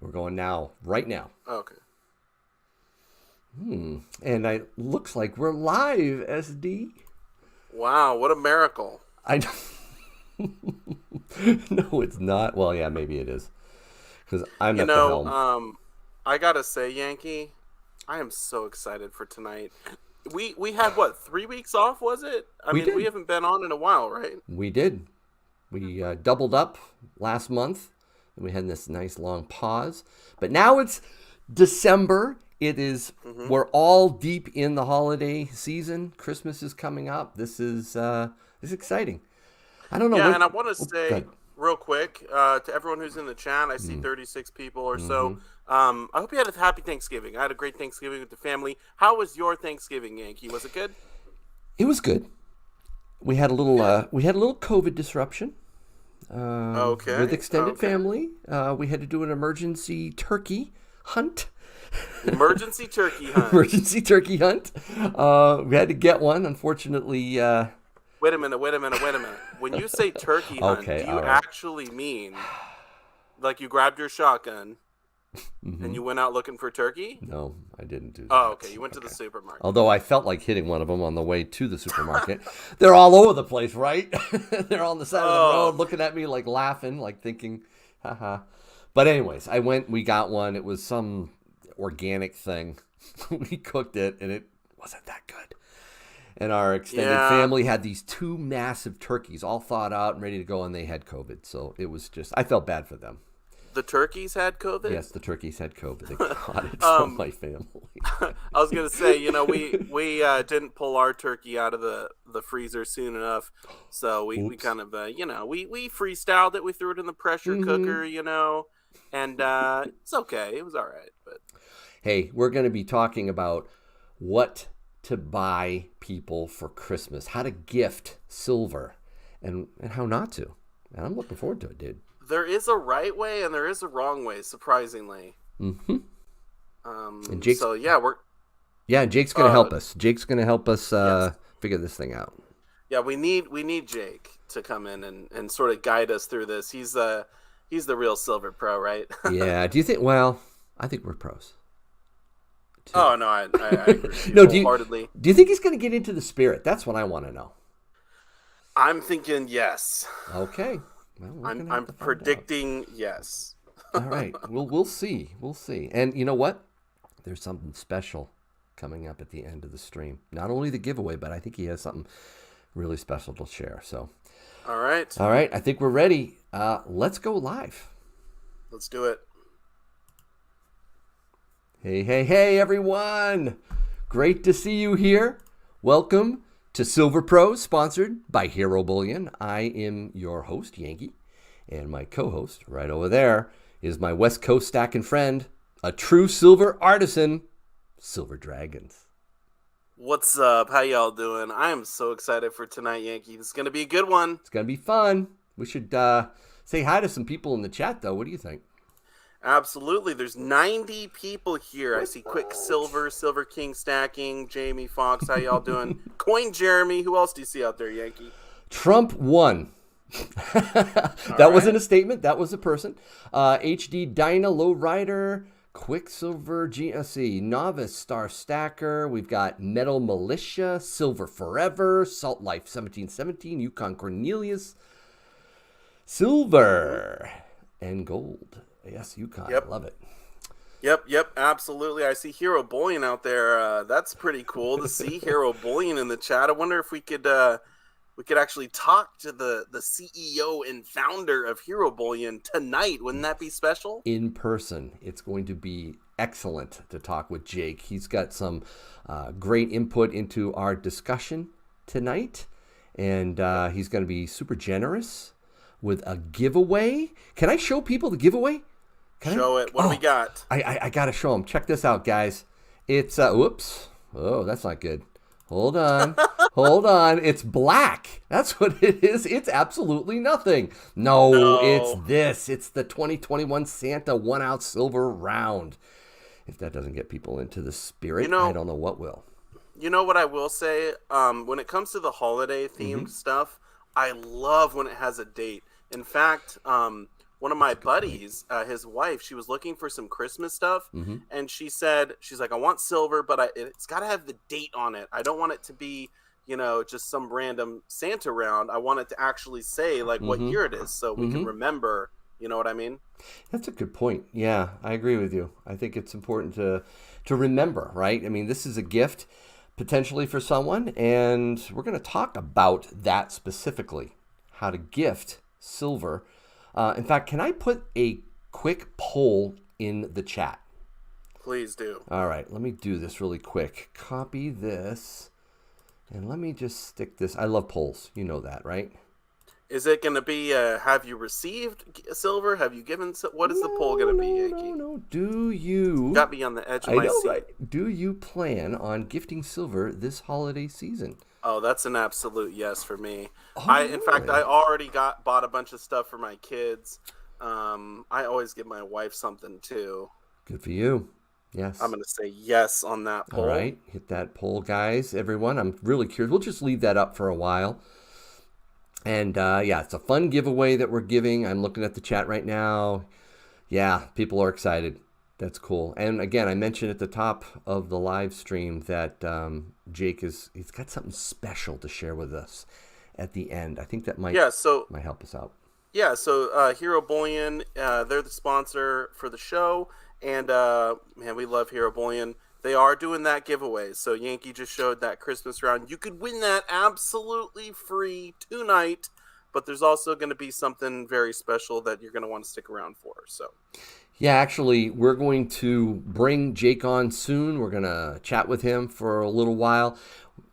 We're going now, right now. Okay. And it looks like we're live, SD. Wow, what a miracle. I No, it's not. Well, yeah, maybe it is. Because I'm at the helm. I gotta say, Yankee, I am so excited for tonight. We had, what, 3 weeks off, was it? We haven't been on in a while, right? We did. We doubled up last month. And we had this nice long pause. But now it's December. It is, we're all deep in the holiday season. Christmas is coming up. This is exciting. I don't know. Yeah, and I want to say real quick to everyone who's in the chat, I see 36 people or so. I hope you had a happy Thanksgiving. I had a great Thanksgiving with the family. How was your Thanksgiving, Yankee? Was it good? It was good. We had a little COVID disruption. With extended family. We had to do an emergency turkey hunt. Emergency turkey hunt. Emergency turkey hunt. We had to get one. Unfortunately. Wait a minute. When you say turkey hunt, do you actually mean like you grabbed your shotgun and you went out looking for turkey? No, I didn't do that. Oh, okay. You went to the supermarket. Although I felt like hitting one of them on the way to the supermarket. They're all over the place, right? They're on the side of the road looking at me like laughing, like thinking, haha. But anyways, we got one. It was some organic thing. We cooked it and it wasn't that good. And our extended family had these 2 massive turkeys all thawed out and ready to go, and they had COVID. So it was just, I felt bad for them. The turkeys had COVID? Yes, the turkeys had COVID. They caught it from my family. I was going to say, we didn't pull our turkey out of the freezer soon enough. So we kind of, we freestyled it. We threw it in the pressure cooker, and it's okay. It was all right. But hey, we're going to be talking about what to buy people for Christmas, how to gift silver, and how not to. And I'm looking forward to it, dude. There is a right way and there is a wrong way, surprisingly. And Jake's going to help us. Jake's going to help us figure this thing out. Yeah, we need Jake to come in and sort of guide us through this. He's the real silver pro, right? Yeah. Do you think? Well, I think we're pros. Oh no, I agree wholeheartedly. Do you think he's going to get into the spirit? That's what I want to know. I'm thinking yes. Okay. Well, I'm predicting yes. All right. We'll see. We'll see. And you know what? There's something special coming up at the end of the stream. Not only the giveaway, but I think he has something really special to share. So. All right. I think we're ready. Let's go live. Let's do it. Hey, everyone. Great to see you here. Welcome to Silver Pros, sponsored by Hero Bullion. I am your host, Yankee, and my co-host right over there is my West Coast stacking friend, a true silver artisan, Silver Dragons. What's up? How y'all doing? I am so excited for tonight, Yankee. This is going to be a good one. It's going to be fun. We should say hi to some people in the chat, though. What do you think? Absolutely. There's 90 people here. I see Quick Silver King stacking, Jamie Fox. How y'all doing? Coin Jeremy. Who else do you see out there, Yankee? Trump won. That wasn't a statement. That was a person. HD Dyna Lowrider, Quicksilver GSE, Novice Star Stacker. We've got Metal Militia, Silver Forever, Salt Life 1717, Yukon Cornelius, Silver, and Gold. Yes, Yukon. Yep. I love it. Yep, absolutely. I see Hero Bullion out there. That's pretty cool to see Hero Bullion in the chat. I wonder if we could actually talk to the CEO and founder of Hero Bullion tonight. Wouldn't that be special? In person. It's going to be excellent to talk with Jake. He's got some great input into our discussion tonight, and he's going to be super generous with a giveaway. Can I show people the giveaway? Show it. What do we got? I got to show them. Check this out, guys. It's, whoops. Oh, that's not good. Hold on. It's black. That's what it is. It's absolutely nothing. No, it's this. It's the 2021 Santa 1 ounce silver round. If that doesn't get people into the spirit, I don't know what will. You know what I will say? When it comes to the holiday themed stuff, I love when it has a date. In fact, one of my buddies, his wife, she was looking for some Christmas stuff, Mm-hmm. and she's like, I want silver, but it's got to have the date on it. I don't want it to be, just some random Santa round. I want it to actually say like what Mm-hmm. year it is, so we can remember. You know what I mean? That's a good point. Yeah, I agree with you. I think it's important to remember, right? I mean, this is a gift potentially for someone, and we're going to talk about that specifically, how to gift silver. In fact, can I put a quick poll in the chat? Please do. All right, let me do this really quick. Copy this, and let me just stick this. I love polls. You know that, right? Is it going to be, have you received silver? Have you given, what is the poll going to be, Yankee? No. Do you... Got me on the edge of my seat. Right? Do you plan on gifting silver this holiday season? Oh, that's an absolute yes for me. Oh, In fact, I already bought a bunch of stuff for my kids. I always give my wife something too. Good for you. Yes. I'm going to say yes on that poll. All right. Hit that poll, guys. Everyone, I'm really curious. We'll just leave that up for a while. And yeah, it's a fun giveaway that we're giving. I'm looking at the chat right now. Yeah, people are excited. That's cool. And again, I mentioned at the top of the live stream that Jake he's got something special to share with us at the end. I think that might help us out. Yeah, so Hero Bullion, they're the sponsor for the show. And man, we love Hero Bullion. They are doing that giveaway. So Yankee just showed that Christmas round. You could win that absolutely free tonight, but there's also going to be something very special that you're going to want to stick around for. So, yeah, actually, we're going to bring Jake on soon. We're going to chat with him for a little while.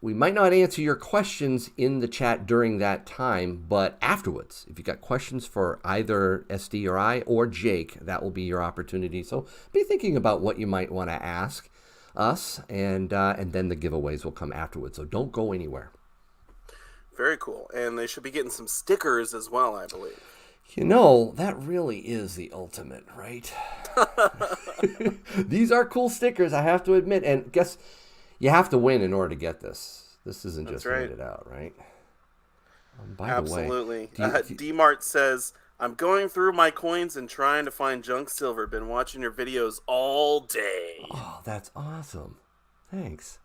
We might not answer your questions in the chat during that time, but afterwards, if you got questions for either SD or I or Jake, that will be your opportunity. So be thinking about what you might want to ask us, and then the giveaways will come afterwards. So don't go anywhere. Very cool. And they should be getting some stickers as well, I believe. You know, that really is the ultimate, right? These are cool stickers, I have to admit. And guess you have to win in order to get this. This isn't just handed out, right? By Absolutely. The way, D-Mart says, I'm going through my coins and trying to find junk silver. Been watching your videos all day. Oh, that's awesome. Thanks.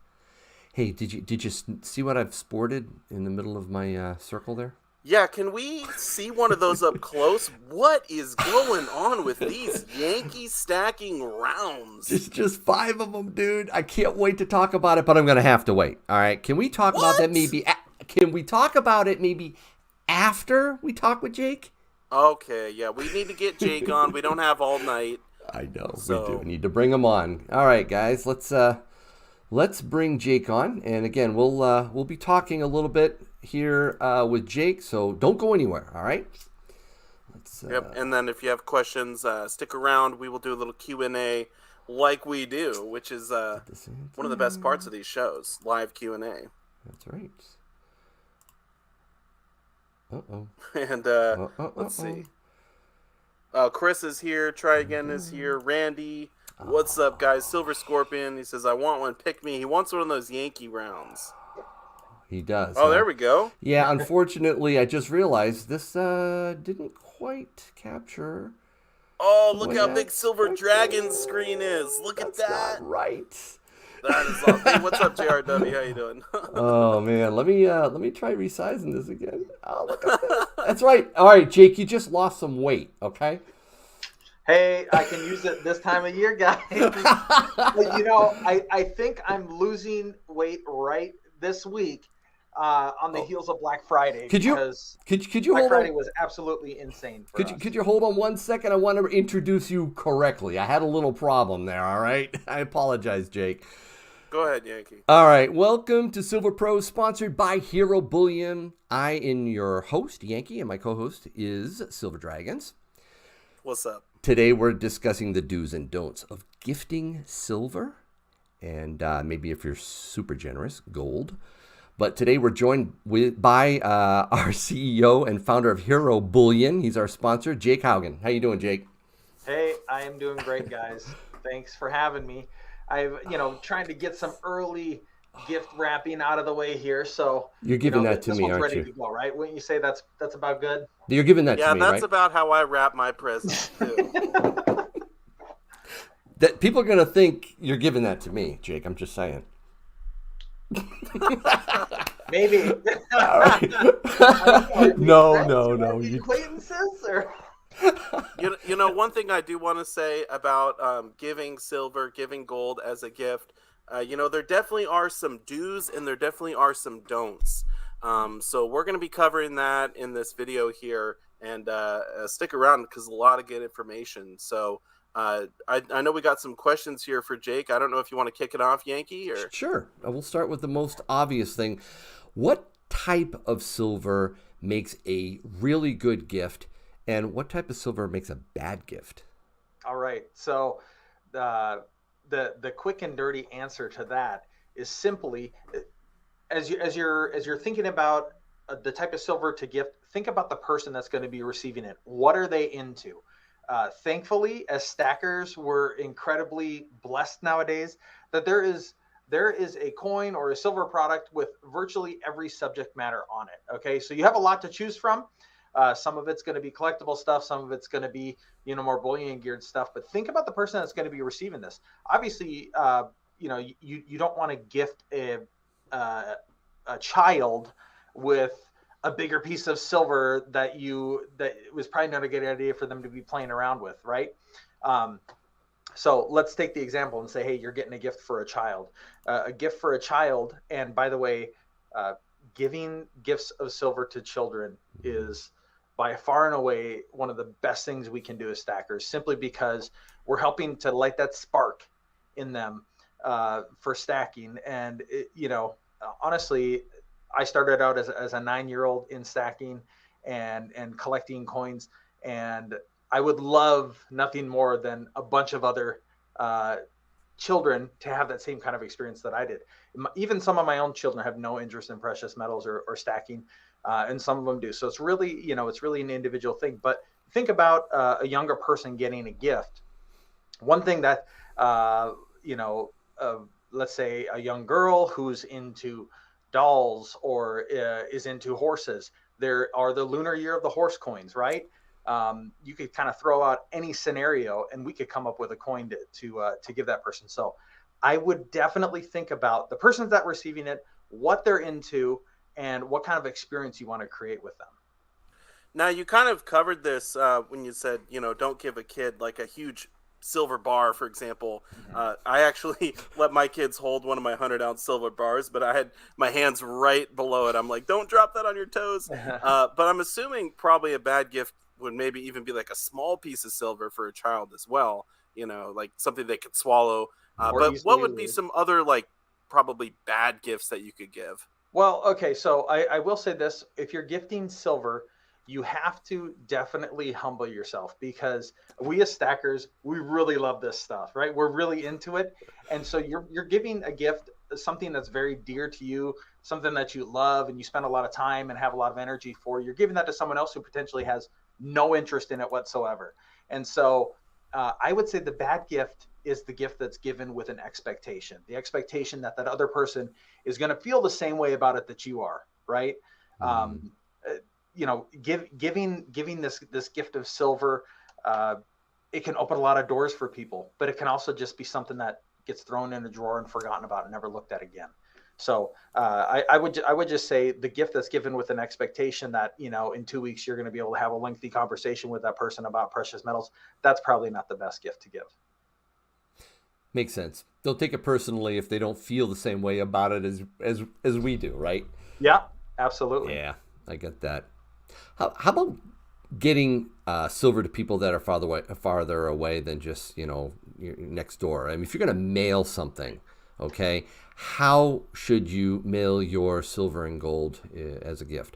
Hey, did you see what I've sported in the middle of my circle there? Yeah, can we see one of those up close? What is going on with these Yankee stacking rounds? Just 5 of them, dude. I can't wait to talk about it, but I'm going to have to wait. All right, can we talk about that maybe? Can we talk about it maybe after we talk with Jake? Okay, yeah, we need to get Jake on. We don't have all night. I know, so we do. We need to bring him on. All right, guys, let's bring Jake on. And again, we'll be talking a little bit here with Jake, so don't go anywhere. All right. Yep. And then if you have questions, stick around. We will do a little Q&A like we do, which is one of the best parts of these shows, live Q&A. That's right. And let's see. Chris is here. Try Again is here. Randy, what's up, guys? Silver Scorpion. He says, I want one. Pick me. He wants one of those Yankee rounds. He does. Oh, there we go. Yeah, unfortunately, I just realized this didn't quite capture. Oh, look how big Silver Dragon's screen is. Look at that. Not right. That is awesome. Hey, what's up, JRW? How you doing? Oh man, let me try resizing this again. Oh, look at that. That's right. All right, Jake, you just lost some weight. Okay. Hey, I can use it this time of year, guys. But, you know, I think I'm losing weight right this week on the heels of Black Friday. Could you Black hold Friday on? was absolutely insane for us. Could you hold on 1 second? I want to introduce you correctly. I had a little problem there. All right. I apologize, Jake. Go ahead, Yankee. All right. Welcome to Silver Pros, sponsored by Hero Bullion. I am your host, Yankee, and my co-host is Silver Dragons. What's up? Today we're discussing the do's and don'ts of gifting silver, and maybe if you're super generous, gold. But today we're joined by our CEO and founder of Hero Bullion. He's our sponsor, Jake Haugen. How you doing, Jake? Hey, I am doing great, guys. Thanks for having me. I've, trying to get some early gift wrapping out of the way here. So You're giving that to this me, one's aren't ready you? to go, right? Wouldn't you say that's about good? You're giving that to Yeah, me, that's right? about how I wrap my presents too. That people are gonna think you're giving that to me, Jake. I'm just saying. Maybe. All right. No. Acquaintances or? You know, one thing I do want to say about giving silver, giving gold as a gift, there definitely are some do's and there definitely are some don'ts. So we're going to be covering that in this video here, and stick around because a lot of good information. So I know we got some questions here for Jake. I don't know if you want to kick it off, Yankee, or Sure. We'll start with the most obvious thing. What type of silver makes a really good gift, and what type of silver makes a bad gift? All right. So the quick and dirty answer to that is simply, as you're thinking about the type of silver to gift, think about the person that's going to be receiving it. What are they into? Thankfully, as stackers, we're incredibly blessed nowadays that there is a coin or a silver product with virtually every subject matter on it. Okay, so you have a lot to choose from. Some of it's going to be collectible stuff. Some of it's going to be more bullion geared stuff. But think about the person that's going to be receiving this. Obviously, you don't want to gift a child with a bigger piece of silver that it was probably not a good idea for them to be playing around with, right? So let's take the example and say, hey, you're getting a gift for a child. A gift for a child, and by the way, giving gifts of silver to children is by far and away one of the best things we can do as stackers, simply because we're helping to light that spark in them for stacking. And honestly, I started out as a 9-year-old in stacking and collecting coins, and I would love nothing more than a bunch of other children to have that same kind of experience that I did. Even some of my own children have no interest in precious metals or stacking, and some of them do. So it's really, it's really an individual thing. But think about a younger person getting a gift. One thing that, let's say a young girl who's into dolls or is into horses. There are the lunar year of the horse coins, right? You could kind of throw out any scenario and we could come up with a coin to give that person. So I would definitely think about the person that's receiving it, what they're into, and what kind of experience you want to create with them. Now, you kind of covered this when you said, don't give a kid like a huge silver bar, for example. I actually let my kids hold one of my 100-ounce silver bars, but I had my hands right below it. I'm like, don't drop that on your toes. But I'm assuming probably a bad gift would maybe even be like a small piece of silver for a child as well, like something they could swallow. But what would be some other like probably bad gifts that you could give? Well, okay, so I will say this. If you're gifting silver, you have to definitely humble yourself, because we as stackers, we really love this stuff, right? We're really into it. And so you're giving a gift, something that's very dear to you, something that you love and you spend a lot of time and have a lot of energy for. You're giving that to someone else who potentially has no interest in it whatsoever. And so I would say the bad gift is the gift that's given with an expectation, the expectation that that other person is going to feel the same way about it that you are, right? Giving this gift of silver, it can open a lot of doors for people, but it can also just be something that gets thrown in a drawer and forgotten about and never looked at again. So I would just say the gift that's given with an expectation that, in 2 weeks, you're going to be able to have a lengthy conversation with that person about precious metals. That's probably not the best gift to give. Makes sense. They'll take it personally if they don't feel the same way about it as we do, right? Yeah, absolutely. Yeah, I get that. How about getting silver to people that are farther away than just, next door? I mean, if you're going to mail something, okay, how should you mail your silver and gold as a gift?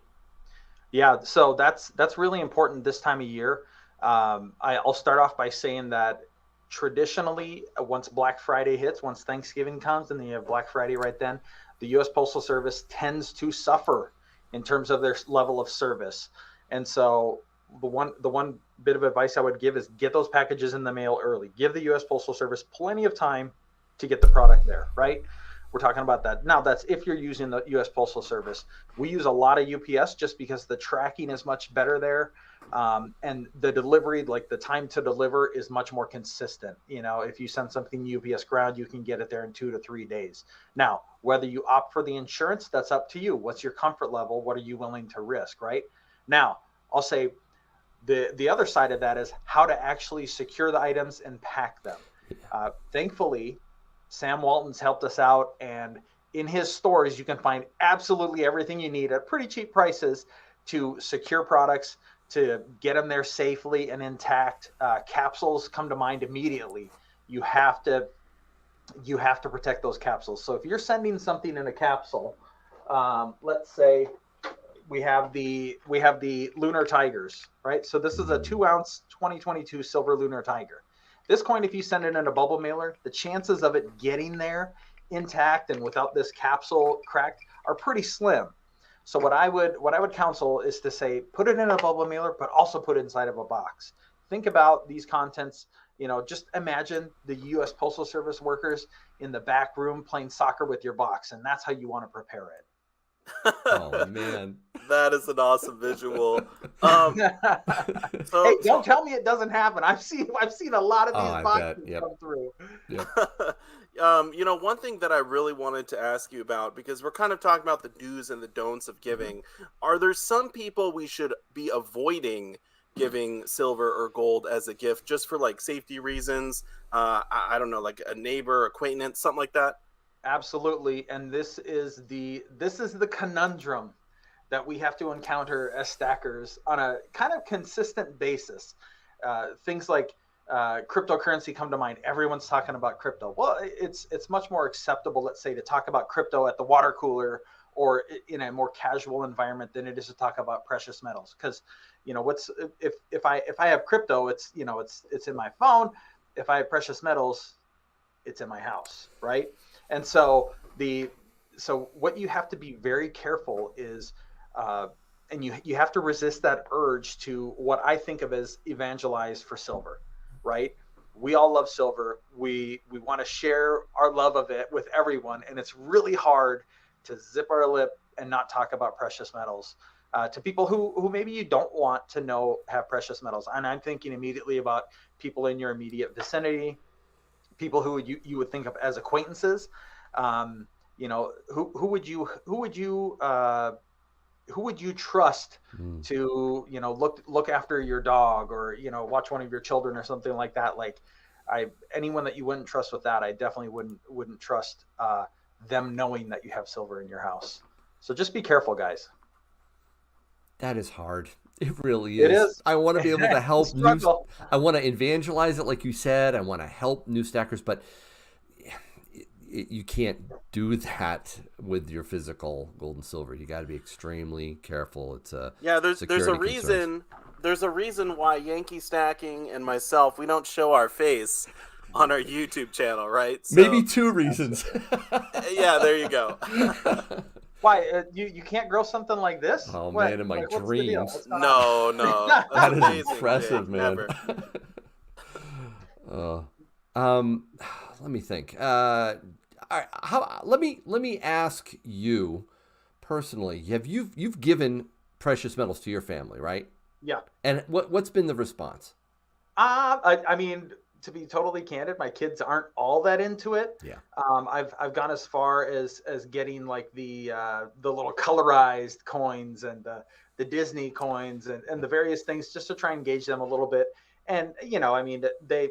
Yeah, so that's really important this time of year. I'll start off by saying that traditionally, once Black Friday hits, once Thanksgiving comes, and then you have Black Friday right then, the U.S. Postal Service tends to suffer in terms of their level of service. And so the one bit of advice I would give is get those packages in the mail early. Give the U.S. Postal Service plenty of time to get the product there, right? We're talking about that. Now, that's if you're using the U.S. Postal Service. We use a lot of UPS just because the tracking is much better there. And the delivery, like the time to deliver, is much more consistent. If you send something UPS ground, you can get it there in 2 to 3 days. Now, whether you opt for the insurance, that's up to you. What's your comfort level? What are you willing to risk, right? Now, I'll say the other side of that is how to actually secure the items and pack them. Thankfully, Sam Walton's helped us out, and in his stores, you can find absolutely everything you need at pretty cheap prices to secure products, to get them there safely and intact. Capsules come to mind immediately. You have to protect those capsules. So if you're sending something in a capsule, let's say we have the Lunar Tigers, right? So this is a 2-ounce 2022 silver Lunar Tiger. This coin, if you send it in a bubble mailer, the chances of it getting there intact and without this capsule cracked are pretty slim. So what I would counsel is to say, put it in a bubble mailer, but also put it inside of a box. Think about these contents. Just imagine the U.S. Postal Service workers in the back room playing soccer with your box, and that's how you want to prepare it. Oh man, that is an awesome visual. Hey, don't tell me it doesn't happen. I've seen a lot of these boxes come through. Yep. One thing that I really wanted to ask you about, because we're kind of talking about the do's and the don'ts of giving, are there some people we should be avoiding giving silver or gold as a gift just for like safety reasons? I don't know, like a neighbor, acquaintance, something like that. Absolutely. And this is the conundrum that we have to encounter as stackers on a kind of consistent basis. Things like cryptocurrency come to mind. Everyone's talking about crypto. Well, it's much more acceptable, let's say, to talk about crypto at the water cooler or in a more casual environment than it is to talk about precious metals. Because if I have crypto, it's in my phone. If I have precious metals, it's in my house, right? And so what you have to be very careful is, and you have to resist that urge to what I think of as evangelize for silver, right? We all love silver. We want to share our love of it with everyone, and it's really hard to zip our lip and not talk about precious metals to people who maybe you don't want to know have precious metals. And I'm thinking immediately about people in your immediate vicinity, people who you would think of as acquaintances. Who would you trust to look after your dog, or watch one of your children or something like that? Like anyone that you wouldn't trust with that, I definitely wouldn't trust them knowing that you have silver in your house. So just be careful, guys. That is hard. It really is. It is. I want to be able to help I want to evangelize it, like you said. I want to help new stackers, but you can't do that with your physical gold and silver. You got to be extremely careful. It's there's a reason. There's a reason why Yankee Stacking and myself, we don't show our face on our YouTube channel, right? So, maybe 2 reasons. Yeah, there you go. Why you can't grow something like this? Oh man, in my dreams. No, that is amazing, impressive, Jake, man. Let me think. All right, let me ask you personally. You've given precious metals to your family, right? Yeah. And what's been the response? I mean, to be totally candid, my kids aren't all that into it. Yeah. I've gone as far as getting like the little colorized coins and the Disney coins and the various things just to try and engage them a little bit. And I mean, they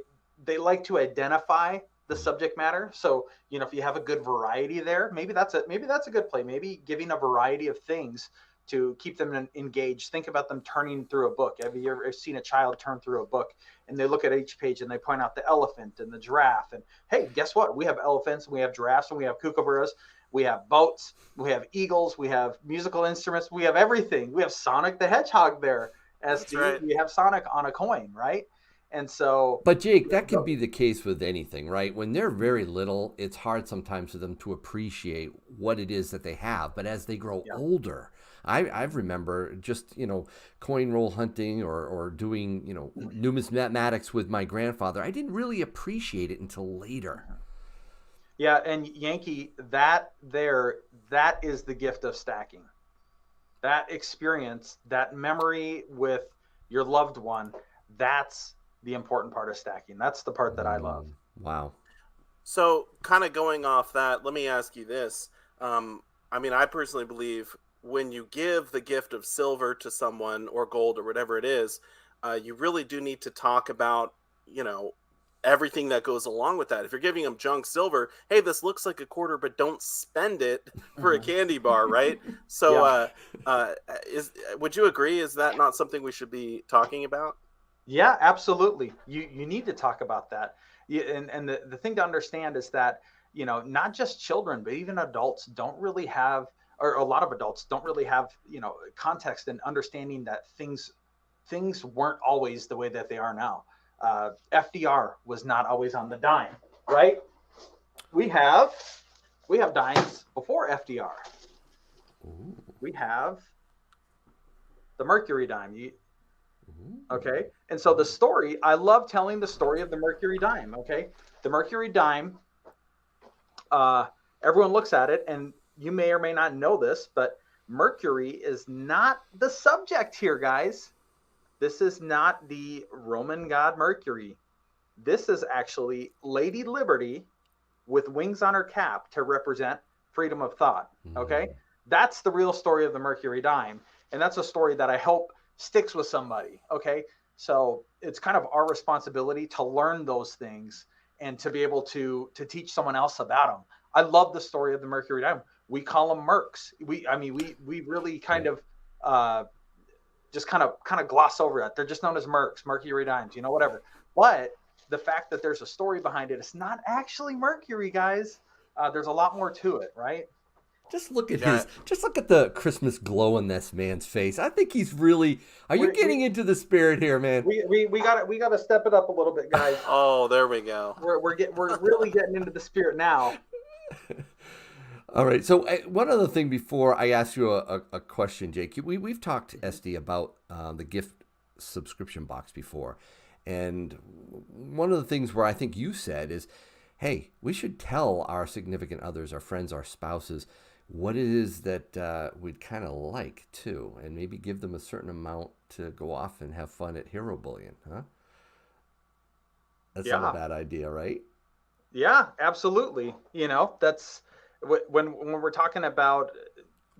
like to identify the subject matter. So if you have a good variety there, maybe that's a good play. Maybe giving a variety of things to keep them engaged. Think about them turning through a book. Have you ever seen a child turn through a book and they look at each page and they point out the elephant and the giraffe? And hey, guess what? We have elephants, and we have giraffes, and we have kookaburras, we have boats, we have eagles, we have musical instruments, we have everything. We have Sonic the Hedgehog there. Right. We have Sonic on a coin, right? And so, but Jake, that can be the case with anything, right? When they're very little, it's hard sometimes for them to appreciate what it is that they have. But as they grow older, I remember just, coin roll hunting or doing, numismatics with my grandfather. I didn't really appreciate it until later. Yeah, and Yankee, that is the gift of stacking. That experience, that memory with your loved one, that's the important part of stacking. That's the part that I love. Wow. So, kind of going off that, let me ask you this. I mean, I personally believe when you give the gift of silver to someone or gold or whatever it is, you really do need to talk about, you know, everything that goes along with that. If you're giving them junk silver, hey, this looks like a quarter, but don't spend it for a candy bar, right? So, Yeah. would you agree? Is that not something we should be talking about? Yeah, absolutely. You need to talk about that. And the thing to understand is that, not just children, but even adults don't really have, or a lot of adults don't really have, context and understanding that things weren't always the way that they are now. FDR was not always on the dime, right? We have dimes before FDR. Ooh. We have the Mercury dime. Ooh. Okay. And so the story, I love telling the story of the Mercury dime. Okay. The Mercury dime, everyone looks at it, and you may or may not know this, but Mercury is not the subject here, guys. This is not the Roman god Mercury. This is actually Lady Liberty with wings on her cap to represent freedom of thought. Okay. That's the real story of the Mercury dime. And that's a story that I hope sticks with somebody. Okay. So it's kind of our responsibility to learn those things and to be able to teach someone else about them. I love the story of the Mercury dime. We call them Mercs. We really kind of just kind of gloss over that. They're just known as Mercs, Mercury dimes, whatever. But the fact that there's a story behind it, it's not actually Mercury, guys. There's a lot more to it, right? Just look at the Christmas glow on this man's face. I think he's really. Are you getting into the spirit here, man? We gotta step it up a little bit, guys. Oh, there we go. We're really getting into the spirit now. All right. So one other thing before I ask you a question, Jake, we've talked SD about the gift subscription box before, and one of the things where I think you said is, hey, we should tell our significant others, our friends, our spouses, what it is that we'd kind of like too, and maybe give them a certain amount to go off and have fun at Hero Bullion, huh? That's not a bad idea, right? Yeah, absolutely. That's when we're talking about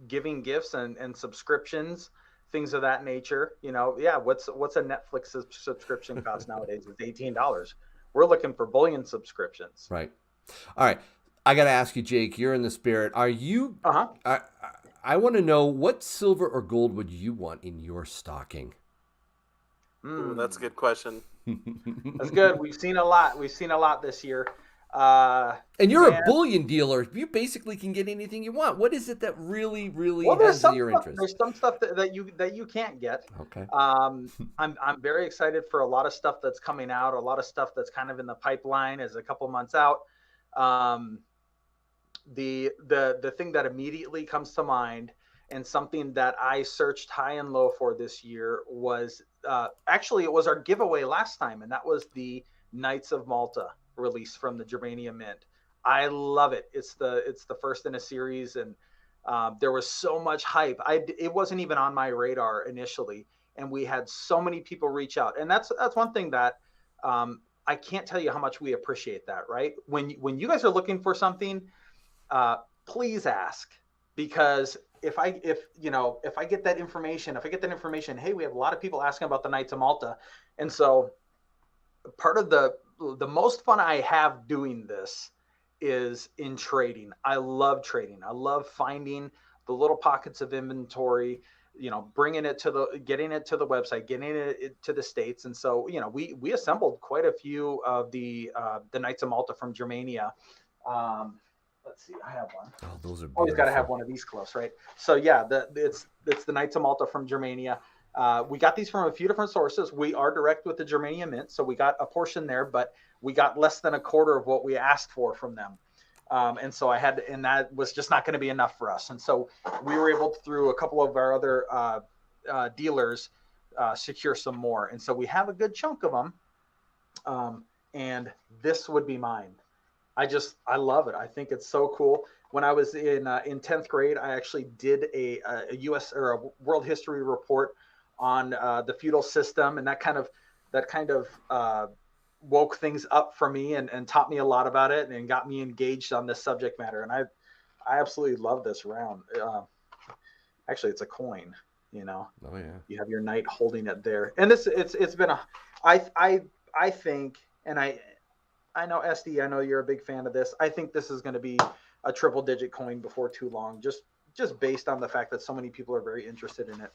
giving gifts and subscriptions, things of that nature. What's a Netflix subscription cost nowadays? It's $18. We're looking for Bullion subscriptions. Right. All right. I got to ask you, Jake, you're in the spirit. Are you, I want to know, what silver or gold would you want in your stocking? Ooh, that's a good question. That's good. We've seen a lot this year. And you're a bullion dealer. You basically can get anything you want. What is it that really has your interest? There's some stuff that you can't get. Okay. I'm very excited for a lot of stuff that's coming out. A lot of stuff that's kind of in the pipeline is a couple months out. The thing that immediately comes to mind, and something that I searched high and low for this year, was actually it was our giveaway last time, and that was the Knights of Malta release from the Germania Mint. I love it. It's the first in a series, and there was so much hype. It wasn't even on my radar initially, and we had so many people reach out, and that's one thing that I can't tell you how much we appreciate that. Right? When you guys are looking for something, please ask, because if I get that information, hey, we have a lot of people asking about the Knights of Malta, and so part of the most fun I have doing this is in trading. I love trading. I love finding the little pockets of inventory, getting it to the website, getting it to the States. And so, we assembled quite a few of the Knights of Malta from Germania. Let's see, I have one. Oh, those are beautiful. Always got to have one of these close, right? So yeah, it's the Knights of Malta from Germania. We got these from a few different sources. We are direct with the Germania Mint, so we got a portion there, but we got less than a quarter of what we asked for from them. And so and that was just not going to be enough for us. And so we were able to, through a couple of our other dealers, secure some more. And so we have a good chunk of them. And this would be mine. I love it. I think it's so cool. When I was in 10th grade, I actually did a U.S. or a world history report on the feudal system, and that kind of woke things up for me and taught me a lot about it and got me engaged on this subject matter. And I absolutely love this round. Actually, it's a coin. You know, Oh yeah. you have your knight holding it there, and it's been a I think, and I know SD, I know you're a big fan of this. I think this is going to be a triple digit coin before too long, just based on the fact that so many people are very interested in it.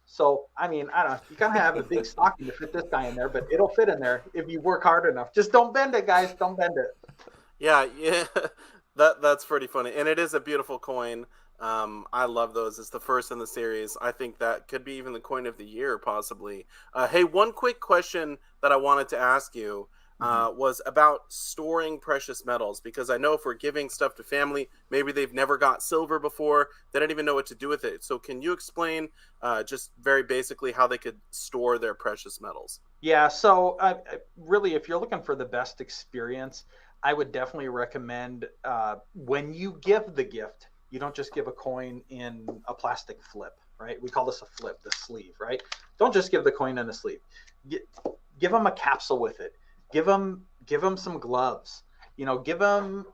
So, I mean, I don't know. You gotta have a big stocking to fit this guy in there, but it'll fit in there if you work hard enough. Just don't bend it, guys. Don't bend it. Yeah, yeah, that's pretty funny, and it is a beautiful coin. I love those. It's the first in the series. I think that could be even the coin of the year, possibly. Hey, one quick question that I wanted to ask you was about storing precious metals, because I know if we're giving stuff to family, maybe they've never got silver before, they don't even know what to do with it. So can you explain just very basically how they could store their precious metals? Yeah. So, really, if you're looking for the best experience, I would definitely recommend when you give the gift, you don't just give a coin in a plastic flip, right? We call this a flip, the sleeve, right? Don't just give the coin in the sleeve. Give them a capsule with it. Give them some gloves. You know, give them.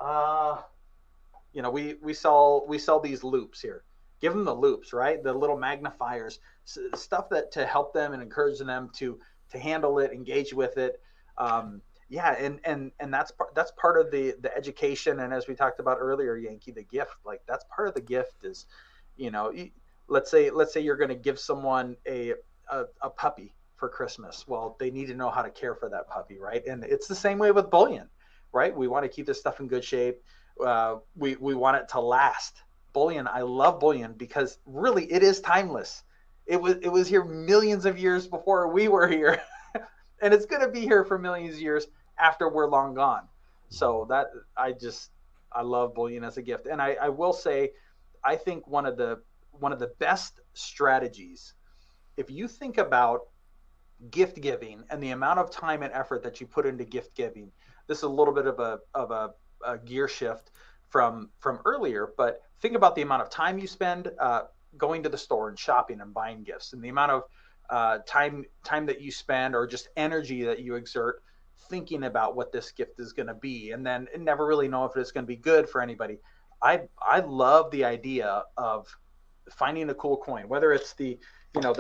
We sell these loops here. Give them the loops, right? The little magnifiers, stuff that to help them and encourage them to handle it, engage with it. Yeah, and that's part of the education. And as we talked about earlier, Yankee, the gift, like that's part of the gift is, you know, let's say you're going to give someone a puppy for Christmas. Well, they need to know how to care for that puppy, right? And it's the same way with bullion, right? We want to keep this stuff in good shape. We want it to last. Bullion, I love bullion because really it is timeless. It was here millions of years before we were here, and it's going to be here for millions of years after we're long gone. So that I love bullion as a gift, and I will say, I think one of the best strategies, if you think about gift giving and the amount of time and effort that you put into gift giving, this is a little bit of a gear shift from earlier, but think about the amount of time you spend going to the store and shopping and buying gifts, and the amount of time that you spend or just energy that you exert thinking about what this gift is going to be, and then never really know if it's going to be good for anybody. I love the idea of finding a cool coin, whether it's the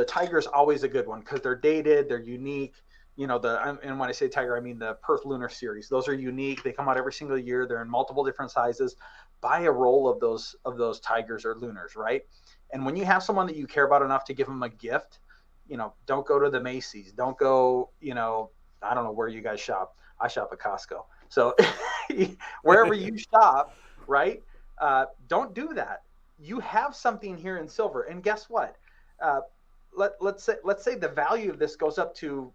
tiger is always a good one because they're dated, they're unique. And when I say tiger, I mean the Perth Lunar series. Those are unique. They come out every single year. They're in multiple different sizes. Buy a roll of those tigers or lunars, right? And when you have someone that you care about enough to give them a gift, don't go to the Macy's. Don't go, I don't know where you guys shop. I shop at Costco. So wherever you shop, right? Don't do that. You have something here in silver, and guess what? Uh, let's say the value of this goes up to,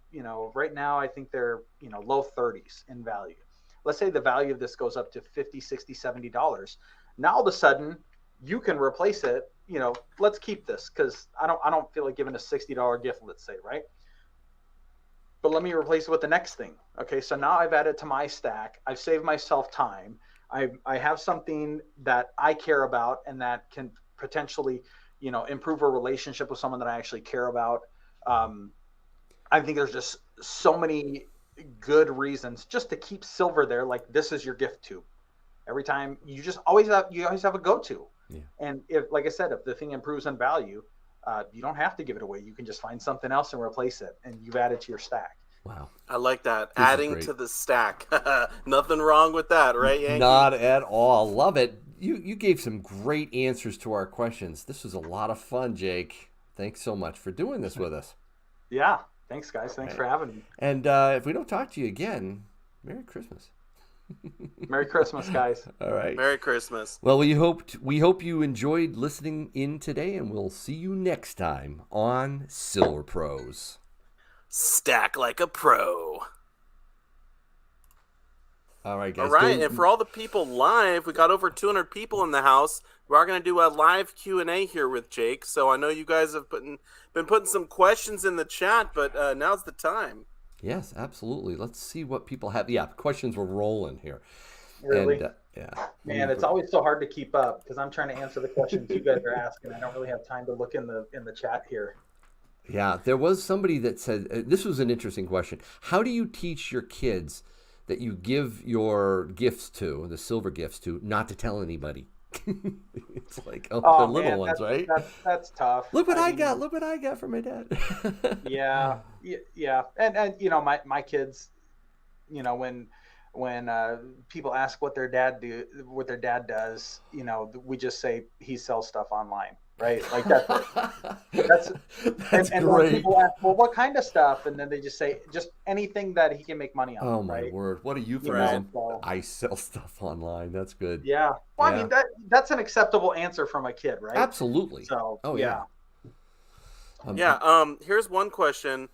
right now I think they're, low 30s in value. Let's say the value of this goes up to 50, 60, $70. Now all of a sudden you can replace it. Let's keep this because I don't feel like giving a $60 gift, let's say, right? But let me replace it with the next thing. Okay, so now I've added to my stack. I've saved myself time. I have something that I care about and that can potentially, improve a relationship with someone that I actually care about. I think there's just so many good reasons just to keep silver there. Like this is your gift tube. Every time you always have a go-to. Yeah. And if, like I said, if the thing improves in value, you don't have to give it away. You can just find something else and replace it, and you've added to your stack. Wow. I like that. Adding to the stack. Nothing wrong with that, right, Yankee? Not at all. Love it. You gave some great answers to our questions. This was a lot of fun, Jake. Thanks so much for doing this with us. Yeah. Thanks, guys. Thanks for having me. And if we don't talk to you again, Merry Christmas. Merry Christmas, guys. All right. Merry Christmas. Well, we hope you enjoyed listening in today, and we'll see you next time on Silver Pros. Stack like a pro. All right, guys. All right, and for all the people live, we got over 200 people in the house. We are going to do a live Q&A here with Jake. So I know you guys have been putting some questions in the chat, but now's the time. Yes, absolutely. Let's see what people have. Yeah, questions were rolling here. Really? And yeah, Man, it's always so hard to keep up because I'm trying to answer the questions you guys are asking. I don't really have time to look in the chat here. yeah, there was somebody that said this was an interesting question. How do you teach your kids that you give your gifts to, the silver gifts to, not to tell anybody? It's like, oh, they're little ones, right? That's tough. Look what I mean, got! Look what I got from my dad. Yeah, yeah, and my kids, when people ask what their dad does, we just say he sells stuff online, right? Like that's it. That's And when great. people ask, well, what kind of stuff, and then they just say just anything that he can make money on. Oh my right? word! What a Right. euphemism! So, I sell stuff online. That's good. yeah. Well, I Yeah. mean that's an acceptable answer from a kid, right? Absolutely. So Oh yeah. Here's one question,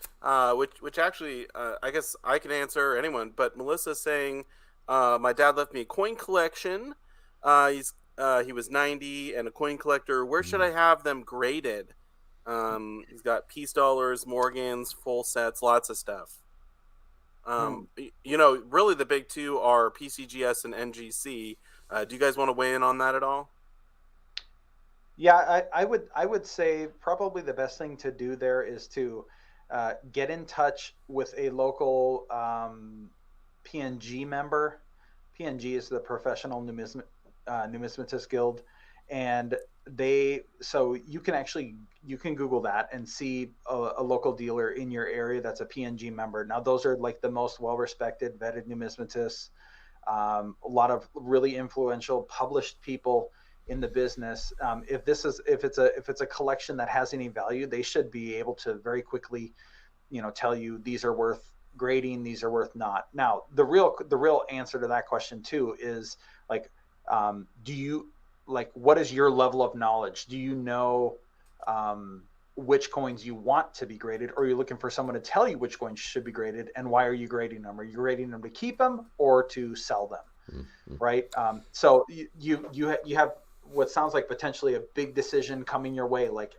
which actually I guess I can answer, or anyone, but Melissa's saying, my dad left me a coin collection. He was 90 and a coin collector. Where should I have them graded? He's got peace dollars, Morgans, full sets, lots of stuff. Really the big two are PCGS and NGC. Do you guys want to weigh in on that at all? Yeah, I would say probably the best thing to do there is to get in touch with a local PNG member. PNG is the Professional Numismatist Guild, and so you can Google that and see a local dealer in your area that's a PNG member. Now those are like the most well-respected, vetted numismatists. A lot of really influential, published people in the business. If it's a collection that has any value, they should be able to very quickly, tell you these are worth grading, these are worth not. Now, the real answer to that question too is like, what is your level of knowledge? Do you know which coins you want to be graded, or are you looking for someone to tell you which coins should be graded, and why are you grading them? Are you grading them to keep them or to sell them? Right. So you have what sounds like potentially a big decision coming your way. Like,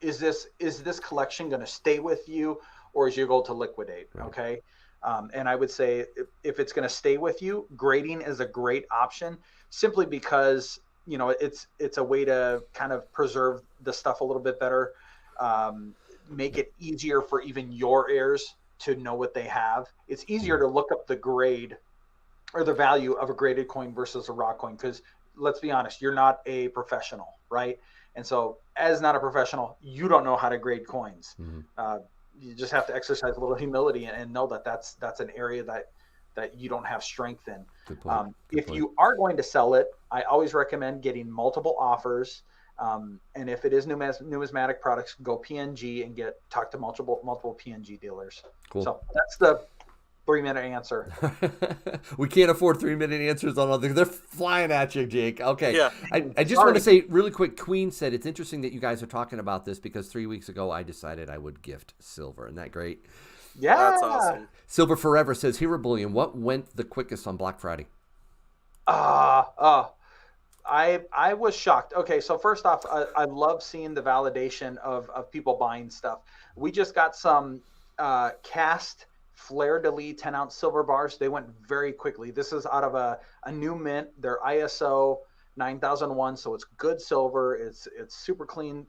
is this collection going to stay with you, or is your goal to liquidate? Right. Okay. And I would say if it's going to stay with you, grading is a great option, simply because it's a way to kind of preserve the stuff a little bit better, make it easier for even your heirs to know what they have. It's easier to look up the grade or the value of a graded coin versus a raw coin, because let's be honest, you're not a professional, right? And so as not a professional, you don't know how to grade coins. You just have to exercise a little humility and know that that's an area that you don't have strength in. Good point. If you are going to sell it, I always recommend getting multiple offers. And if it is numismatic products, go PNG and talk to multiple PNG dealers. Cool. So that's the 3-minute answer. We can't afford 3-minute answers on other. They're flying at you, Jake. Okay. Yeah. I just want to say really quick, Queen said it's interesting that you guys are talking about this because 3 weeks ago I decided I would gift silver. Isn't that great? Yeah. That's awesome. Silver Forever says, Hero Bullion, what went the quickest on Black Friday? I was shocked. Okay, so first off, I love seeing the validation of people buying stuff. We just got some cast Fleur de Lis 10-ounce silver bars. They went very quickly. This is out of a new mint. They're ISO 9001, so it's good silver. It's super clean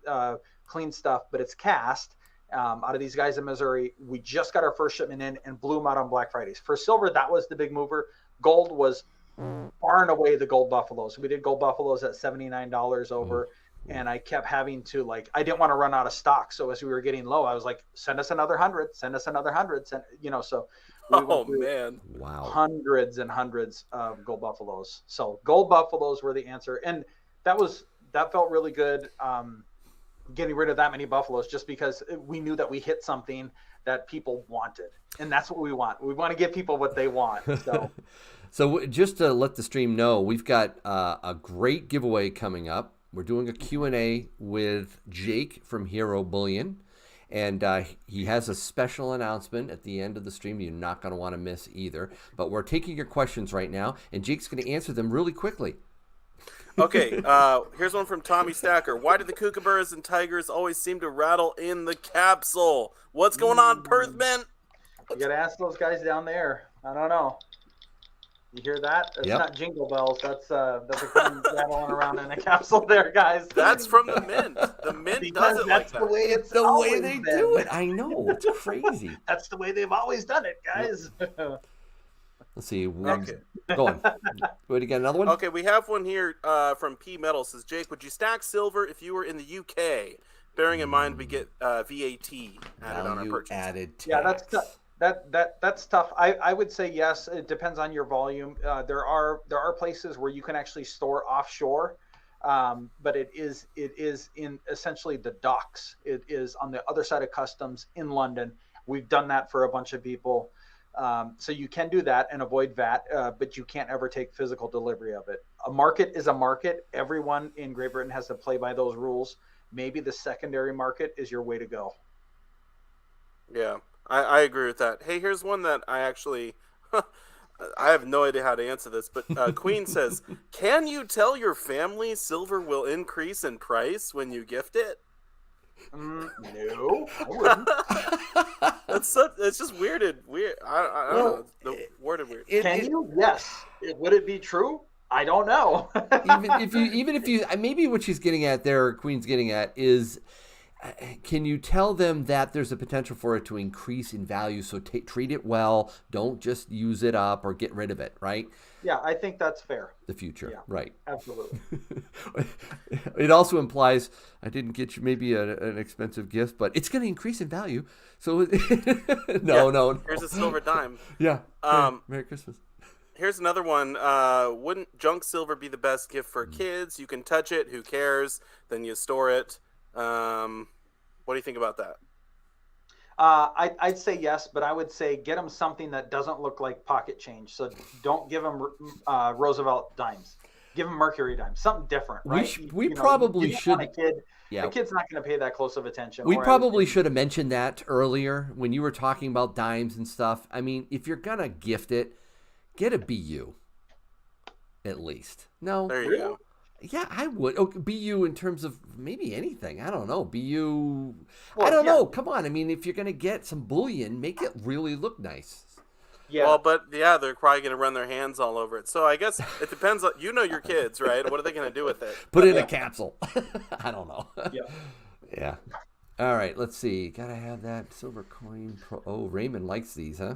stuff, but it's cast out of these guys in Missouri. We just got our first shipment in and blew them out on Black Fridays. For silver, that was the big mover. Gold was far and away the gold buffaloes. We did gold buffaloes at $79 over. And I kept having to, I didn't want to run out of stock. So as we were getting low, I was like, send us another 100, send us another 100. So man. Wow. Hundreds and hundreds of gold buffaloes. So gold buffaloes were the answer. And that felt really good, getting rid of that many buffaloes, just because we knew that we hit something that people wanted. And that's what we want. We want to give people what they want. So So just to let the stream know, we've got a great giveaway coming up. We're doing a Q&A with Jake from Hero Bullion, and he has a special announcement at the end of the stream you're not going to want to miss either. But we're taking your questions right now, and Jake's going to answer them really quickly. Okay, here's one from Tommy Stacker. Why do the kookaburras and tigers always seem to rattle in the capsule? What's going on, Perth Mint? You got to ask those guys down there. I don't know. You hear that? That's Yep. not jingle bells. That's a coin rattling around in a capsule there, guys. That's from the Mint. The Mint Because does it that's like the that. way It's it's the way always they been. do it. I know. It's crazy. That's the way they've always done it, guys. Let's see. Okay. Go on. Wait to get another one? Okay, we have one here from P Metal. Says, Jake, would you stack silver if you were in the UK? Bearing in mind we get VAT added on our Value purchase. added tax. Yeah, that's tough. I would say yes. It depends on your volume. There are places where you can actually store offshore, but it is in essentially the docks. It is on the other side of customs in London. We've done that for a bunch of people. So you can do that and avoid VAT, but you can't ever take physical delivery of it. A market is a market. Everyone in Great Britain has to play by those rules. Maybe the secondary market is your way to go. Yeah, I agree with that. Hey, here's one that I actually, I have no idea how to answer this, but Queen says, can you tell your family silver will increase in price when you gift it? No, I wouldn't. It's just weirded. I don't know. The worded weird. Can you? Yes. Would it be true? I don't know. even if you maybe what she's getting at there, Queen's getting at is, can you tell them that there's a potential for it to increase in value? So treat it well. Don't just use it up or get rid of it. Right? Yeah, I think that's fair. The future. Yeah, right. Absolutely. It also implies I didn't get you maybe an expensive gift, but it's going to increase in value. So no. Here's a silver dime. Yeah. Merry Christmas. Here's another one. Wouldn't junk silver be the best gift for kids? You can touch it. Who cares? Then you store it. What do you think about that? I'd say yes, but I would say get them something that doesn't look like pocket change. So don't give them Roosevelt dimes. Give them Mercury dimes. Something different, right? We probably should. A kid, yeah. The kid's not going to pay that close of attention. We probably should have mentioned that earlier when you were talking about dimes and stuff. I mean, if you're going to gift it, get a BU, at least. No? There you go. Yeah, I would. Oh, BU in terms of maybe anything. I don't know. BU. Well, I don't know. Come on. I mean, if you're going to get some bullion, make it really look nice. Yeah. Well, but yeah, they're probably going to run their hands all over it. So I guess it depends on, your kids, right? What are they going to do with it? Put it in a capsule. I don't know. Yeah. Yeah. All right. Let's see. Got to have that silver coin. Oh, Raymond likes these, huh?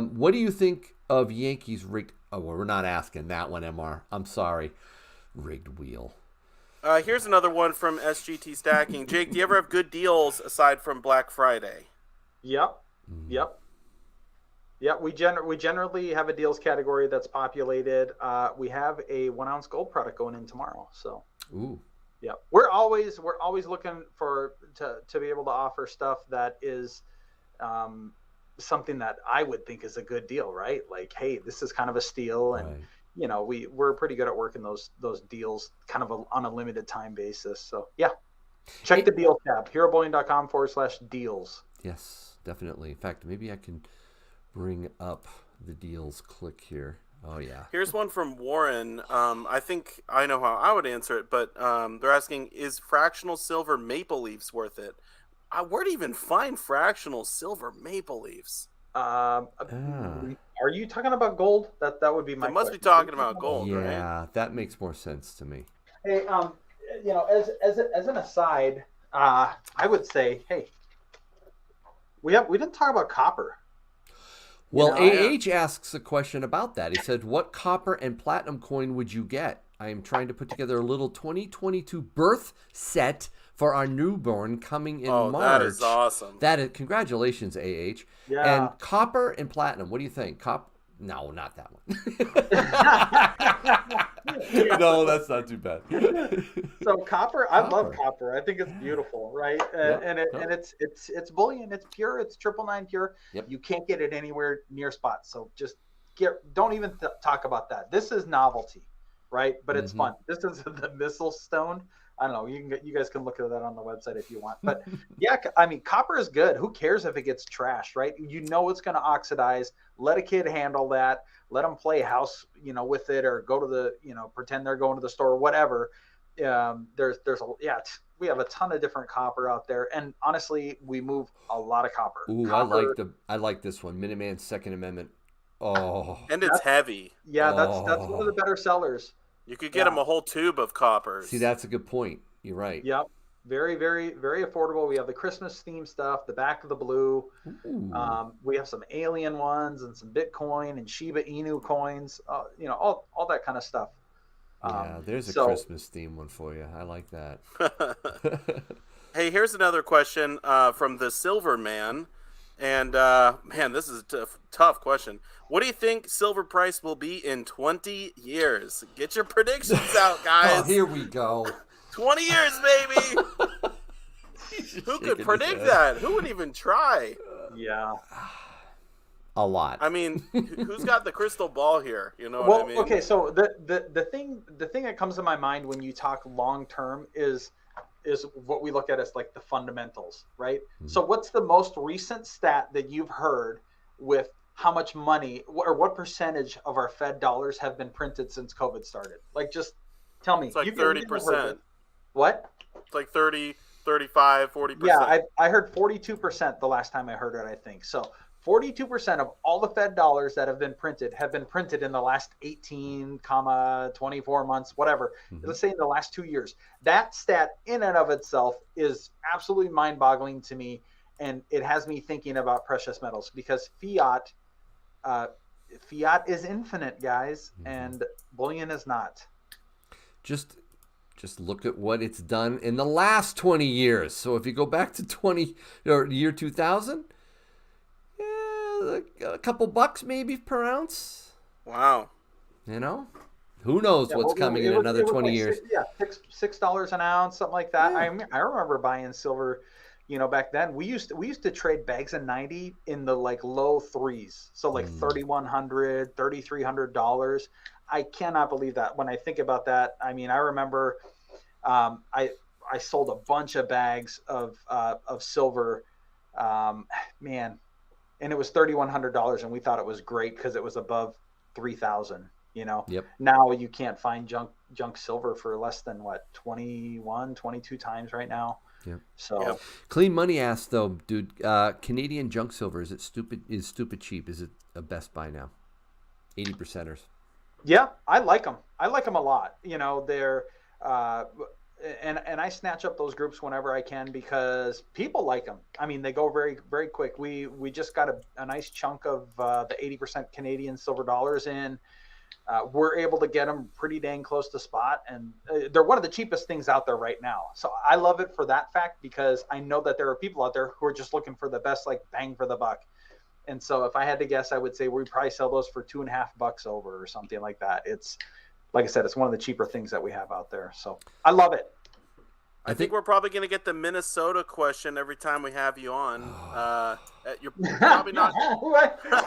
What do you think of Yankees rigged? Oh, well, we're not asking that one, MR. I'm sorry. Rigged wheel. Here's another one from SGT Stacking. Jake, do you ever have good deals aside from Black Friday? Yep. Yeah, we generally have a deals category that's populated. We have a 1 ounce gold product going in tomorrow. So, ooh, yeah, we're always looking to be able to offer stuff that is something that I would think is a good deal, right? Like, hey, this is kind of a steal, and right. We're pretty good at working those deals kind of on a limited time basis. So yeah, check the deal tab, herobullion.com/deals. Yes, definitely. In fact, maybe I can bring up the deals click here. Oh yeah. Here's one from Warren. I think I know how I would answer it, but they're asking, is fractional silver maple leafs worth it? Where do you even find fractional silver maple leafs? Are you talking about gold? That would be my. It must question. be talking about gold, yeah, right? Yeah, that makes more sense to me. Hey, as an aside, I would say, hey, we didn't talk about copper. Well, AH asks a question about that. He said, "What copper and platinum coin would you get? I am trying to put together a little 2022 birth set for our newborn coming in March." That is awesome. Congratulations, AH. Yeah. And copper and platinum. What do you think? No, not that one. No, that's not too bad. So copper, I love copper. I think it's beautiful, right? And it's bullion. It's pure. It's 999 pure. Yep. You can't get it anywhere near spots. So just don't even talk about that. This is novelty, right? But it's fun. This is the missile stone. I don't know. You guys can look at that on the website if you want. But yeah, I mean, copper is good. Who cares if it gets trashed, right? You know it's going to oxidize. Let a kid handle that. Let them play house, with it, or go to the, pretend they're going to the store or whatever. We have a ton of different copper out there, and honestly, we move a lot of copper. Ooh, I like this one. Minuteman's Second Amendment Oh. And it's heavy. Yeah, that's one of the better sellers. You could get them a whole tube of coppers. See, that's a good point. You're right. Yep. Very, very, very affordable. We have the Christmas theme stuff, the back of the blue. We have some alien ones and some Bitcoin and Shiba Inu coins, all that kind of stuff. Yeah, there's a Christmas theme one for you. I like that. Hey, here's another question from the Silver Man. And, man, this is a tough question. What do you think silver price will be in 20 years? Get your predictions out, guys. Oh, here we go. 20 years, baby. Who could predict that? Who would even try? Yeah. A lot. I mean, who's got the crystal ball here? You know what I mean? Okay, so the thing that comes to my mind when you talk long term is what we look at as like the fundamentals, right? Mm-hmm. So what's the most recent stat that you've heard with how much money or what percentage of our Fed dollars have been printed since COVID started? Like, just tell me. It's like 30%. What? It's like 30, 35, 40%. Yeah, I heard 42% the last time I heard it, I think. So 42% of all the Fed dollars that have been printed in the last 18, 24 months, whatever. Mm-hmm. Let's say in the last 2 years. That stat in and of itself is absolutely mind-boggling to me, and it has me thinking about precious metals because fiat is infinite, guys, mm-hmm. and bullion is not. Just look at what it's done in the last 20 years. So if you go back to year 2000. A couple bucks maybe per ounce. Wow. You know, who knows what's coming in another 20 years. $6 an ounce, something like that. Yeah. I remember buying silver, back then. We used to trade bags of 90 in the like low threes. So like $3,100, $3,300. I cannot believe that. When I think about that, I mean, I remember I sold a bunch of bags of silver. Man. And it was $3,100, and we thought it was great because it was above 3,000. Yep. Now you can't find junk silver for less than 21, 22 times right now. Yep. So yep. Clean Money asks though, dude, Canadian junk silver, is stupid cheap? Is it a best buy now? 80%ers. Yeah, I like them. I like them a lot. They're and I snatch up those groups whenever I can because people like them. I mean, they go very, very quick. We just got a nice chunk of the 80% Canadian silver dollars in. We're able to get them pretty dang close to spot, and they're one of the cheapest things out there right now. So I love it for that fact because I know that there are people out there who are just looking for the best, like bang for the buck. And so if I had to guess, I would say we probably sell those for $2.50 over or something like that. It's like I said, it's one of the cheaper things that we have out there. So I love it. I think we're probably going to get the Minnesota question every time we have you on. You're probably not.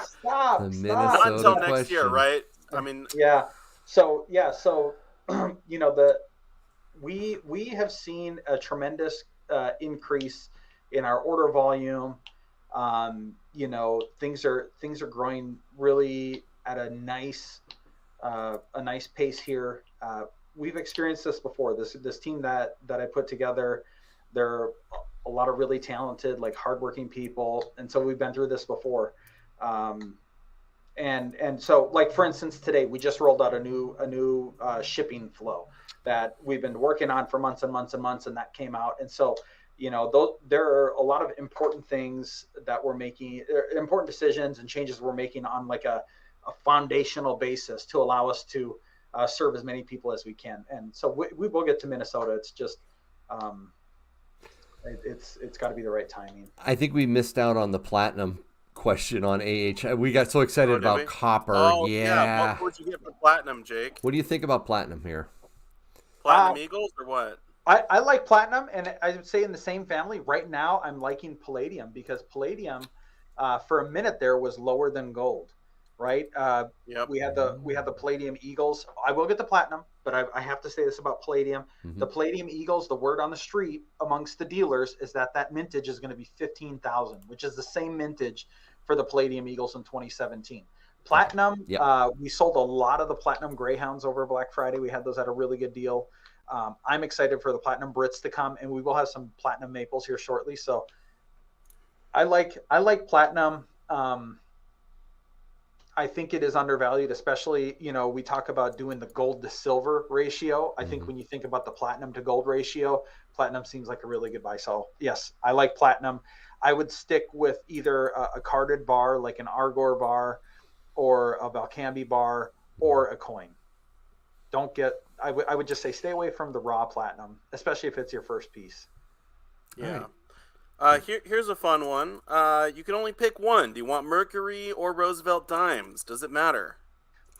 Stop. Not until next year, right? I mean. Yeah. So we have seen a tremendous increase in our order volume. Things are growing really at a nice pace here. We've experienced this before. This team that I put together, they're a lot of really talented, like hardworking people, and so we've been through this before. And so, like for instance, today we just rolled out a new shipping flow that we've been working on for months and months and months, and that came out. And so, there are a lot of important things that we're making, important decisions and changes we're making on like a foundational basis to allow us to serve as many people as we can. And so we will get to Minnesota. It's just it's got to be the right timing. I think we missed out on the platinum question on AH. We got so excited about copper. Oh, yeah. What would you get for platinum, Jake? What do you think about platinum here? Platinum Eagles or what? I like platinum, and I would say in the same family. Right now, I'm liking palladium because palladium, for a minute there, was lower than gold. Right? Yep. We had the Palladium Eagles. I will get the platinum, but I have to say this about Palladium. Mm-hmm. The Palladium Eagles, the word on the street amongst the dealers is that mintage is going to be 15,000, which is the same mintage for the Palladium Eagles in 2017. Platinum, yep. We sold a lot of the Platinum Greyhounds over Black Friday. We had those at a really good deal. I'm excited for the Platinum Brits to come, and we will have some Platinum Maples here shortly. So I like Platinum. I think it is undervalued, especially, we talk about doing the gold to silver ratio. I think when you think about the platinum to gold ratio, platinum seems like a really good buy. So yes, I like platinum. I would stick with either a carded bar, like an Argor bar, or a Valcambi bar, or a coin. I would just say stay away from the raw platinum, especially if it's your first piece. Yeah. Here's a fun one. You can only pick one. Do you want Mercury or Roosevelt dimes? Does it matter?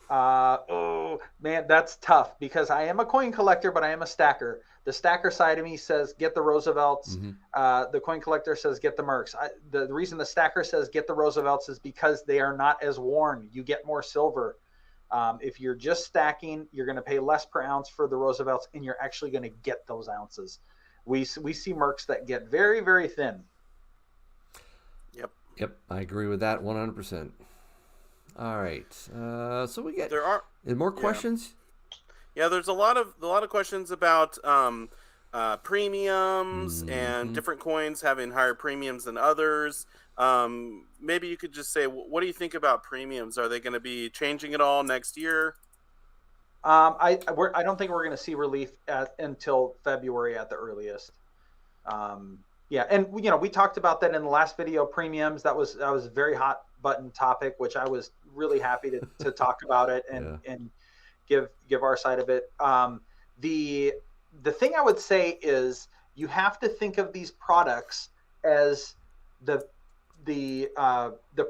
Oh man, that's tough because I am a coin collector, but I am a stacker. The stacker side of me says get the Roosevelts. The coin collector says get the Mercs. The reason the stacker says get the Roosevelts is because they are not as worn. You get more silver. If you're just stacking, you're going to pay less per ounce for the Roosevelts, and you're actually going to get those ounces. We see Mercs that get very, very thin. Yep, I agree with that 100%. All right, so we get more questions. Yeah, there's a lot of questions about premiums and different coins having higher premiums than others. Maybe you could just say, what do you think about premiums? Are they going to be changing at all next year? I don't think we're going to see relief until February at the earliest. Yeah, and we talked about that in the last video. Premiums, that was a very hot button topic, which I was really happy to talk about it and give our side of it. The thing I would say is you have to think of these products as the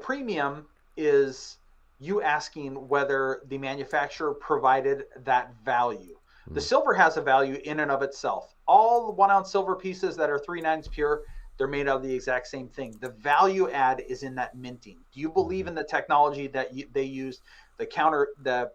premium is you asking whether the manufacturer provided that value. The silver has a value in and of itself. All the 1 ounce silver pieces that are 3/9 pure, they're made out of the exact same thing. The value add is in that minting. Do you believe in the technology that they use, the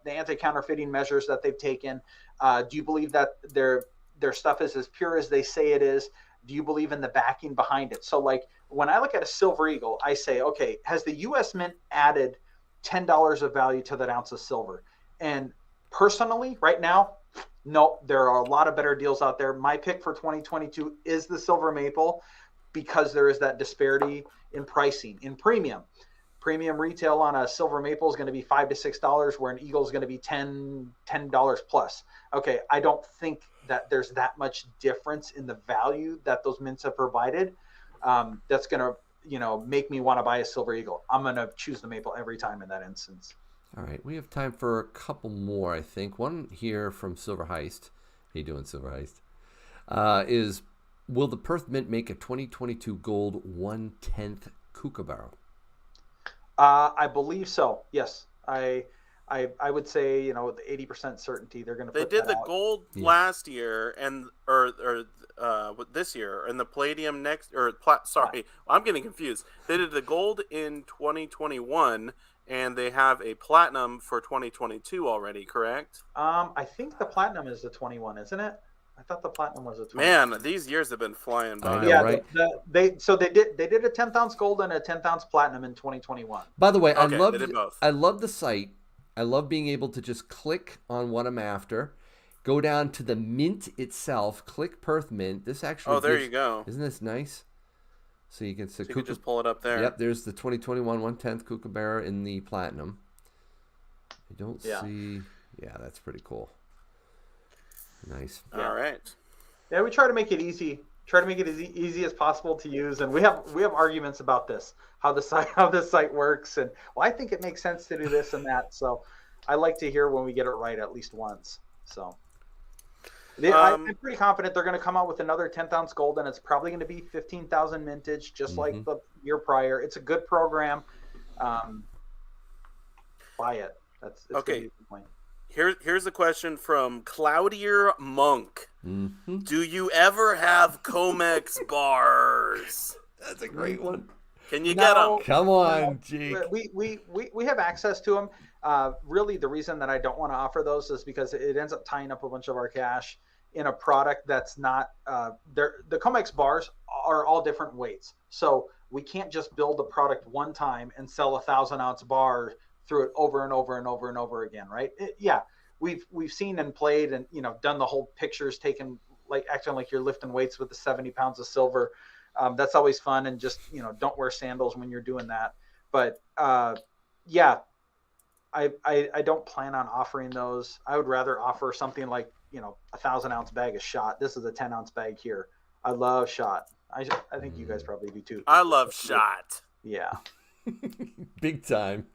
anti-counterfeiting measures that they've taken? Do you believe that their stuff is as pure as they say it is? Do you believe in the backing behind it? So like when I look at a silver eagle, I say, okay, has the US Mint added $10 of value to that ounce of silver? And personally, right now, no, there are a lot of better deals out there. My pick for 2022 is the silver maple because there is that disparity in pricing. In premium retail on a silver maple is going to be $5 to $6, where an eagle is going to be $10 plus. Okay, I don't think that there's that much difference in the value that those mints have provided. That's going to make me want to buy a silver eagle. I'm going to choose the maple every time in that instance. All right, we have time for a couple more, I think. One here from Silver Heist. How you doing, Silver Heist? Is will the Perth Mint make a 2022 gold 1/10 kookaburra? I believe so. Yes, I would say the 80% certainty they're going to. They did the gold last year or this year, and the palladium next sorry, I'm getting confused. They did the gold in 2021. And they have a platinum for 2022 already, correct? I think the platinum is the 21, isn't it? I thought the platinum was a 20. Man, these years have been flying by. Know, right? They did a 10th ounce gold and a 10th ounce platinum in 2021. By the way, they did both. I love the site. I love being able to just click on what I'm after, go down to the mint itself, click Perth Mint. This actually there you go. Isn't this nice? So you can just pull it up there. Yep, there's the 2021 1/10 kookaburra in the platinum. I don't see. Yeah, that's pretty cool. Nice. All right. Yeah, we try to make it easy. Try to make it as easy as possible to use, and we have arguments about this, how this site works, and I think it makes sense to do this and that. So I like to hear when we get it right at least once. So. I'm pretty confident they're going to come out with another 10th ounce gold, and it's probably going to be 15,000 mintage, just like the year prior. It's a good program. Buy it. It's okay. Here's a question from Cloudier Monk. Mm-hmm. Do you ever have Comex bars? That's a great one. Can you get them? Come on, Jake. We have access to them. Really, the reason that I don't want to offer those is because it ends up tying up a bunch of our cash in a product that's not the Comex bars are all different weights. So we can't just build a product one time and sell 1,000 ounce bar through it over and over and over and over again, right? We've seen and played and done the whole pictures taken like acting like you're lifting weights with the 70 pounds of silver. That's always fun, and just don't wear sandals when you're doing that. But I don't plan on offering those. I would rather offer something like, 1,000-ounce bag of shot. This is a 10-ounce bag here. I love shot. I think you guys probably do too. I love shot. Yeah. Big time.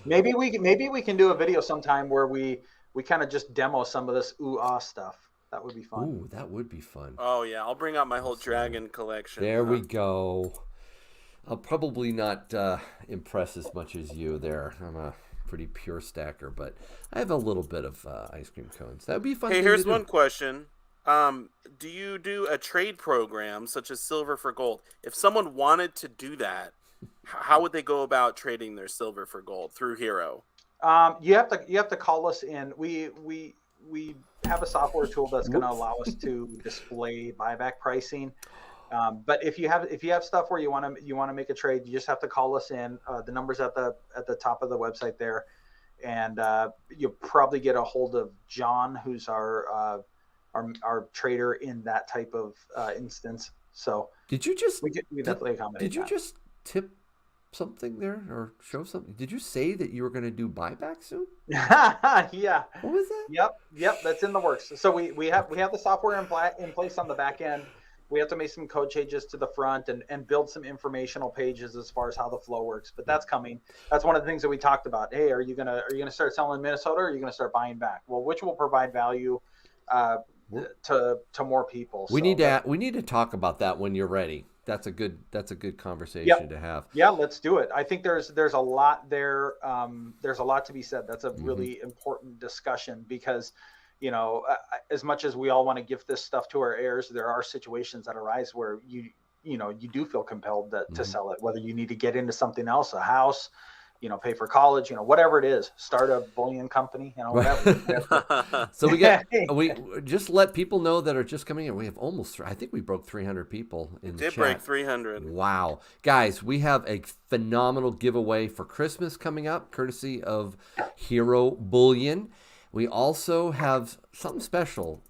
Maybe we can do a video sometime where we kind of just demo some of this stuff. That would be fun. Ooh, that would be fun. Oh yeah, I'll bring out my whole dragon collection. There we go. I'll probably not impress as much as you there. I'm a pretty pure stacker, but I have a little bit of ice cream cones. That would be fun. Hey, here's one question. Do you do a trade program such as silver for gold? If someone wanted to do that, how would they go about trading their silver for gold through Hero? You have to call us in. We have a software tool that's going to allow us to display buyback pricing. But if you have stuff where you want to make a trade, you just have to call us in. The number's at the top of the website there, and you'll probably get a hold of John, who's our trader in that type of instance. So did you just we definitely accommodate. Did you just tip something there or show something? Did you say that you were going to do buyback soon? Yeah. What was that? Yep. That's in the works. So we have the software in place on the back end. We have to make some code changes to the front and build some informational pages as far as how the flow works. But that's coming. That's one of the things that we talked about. Hey, are you gonna start selling in Minnesota, or are you gonna start buying back? Well, which will provide value to more people. We need to talk about that when you're ready. That's a good conversation to have. Yeah, let's do it. I think there's a lot there. There's a lot to be said. That's a really important discussion because, as much as we all want to give this stuff to our heirs, there are situations that arise where you do feel compelled to sell it, whether you need to get into something else, a house, pay for college, whatever it is, start a bullion company, whatever. So we just let people know that are just coming in. We have I think we broke 300 people in the chat. Did break 300. Wow. Guys, we have a phenomenal giveaway for Christmas coming up, courtesy of Hero Bullion. We also have something special.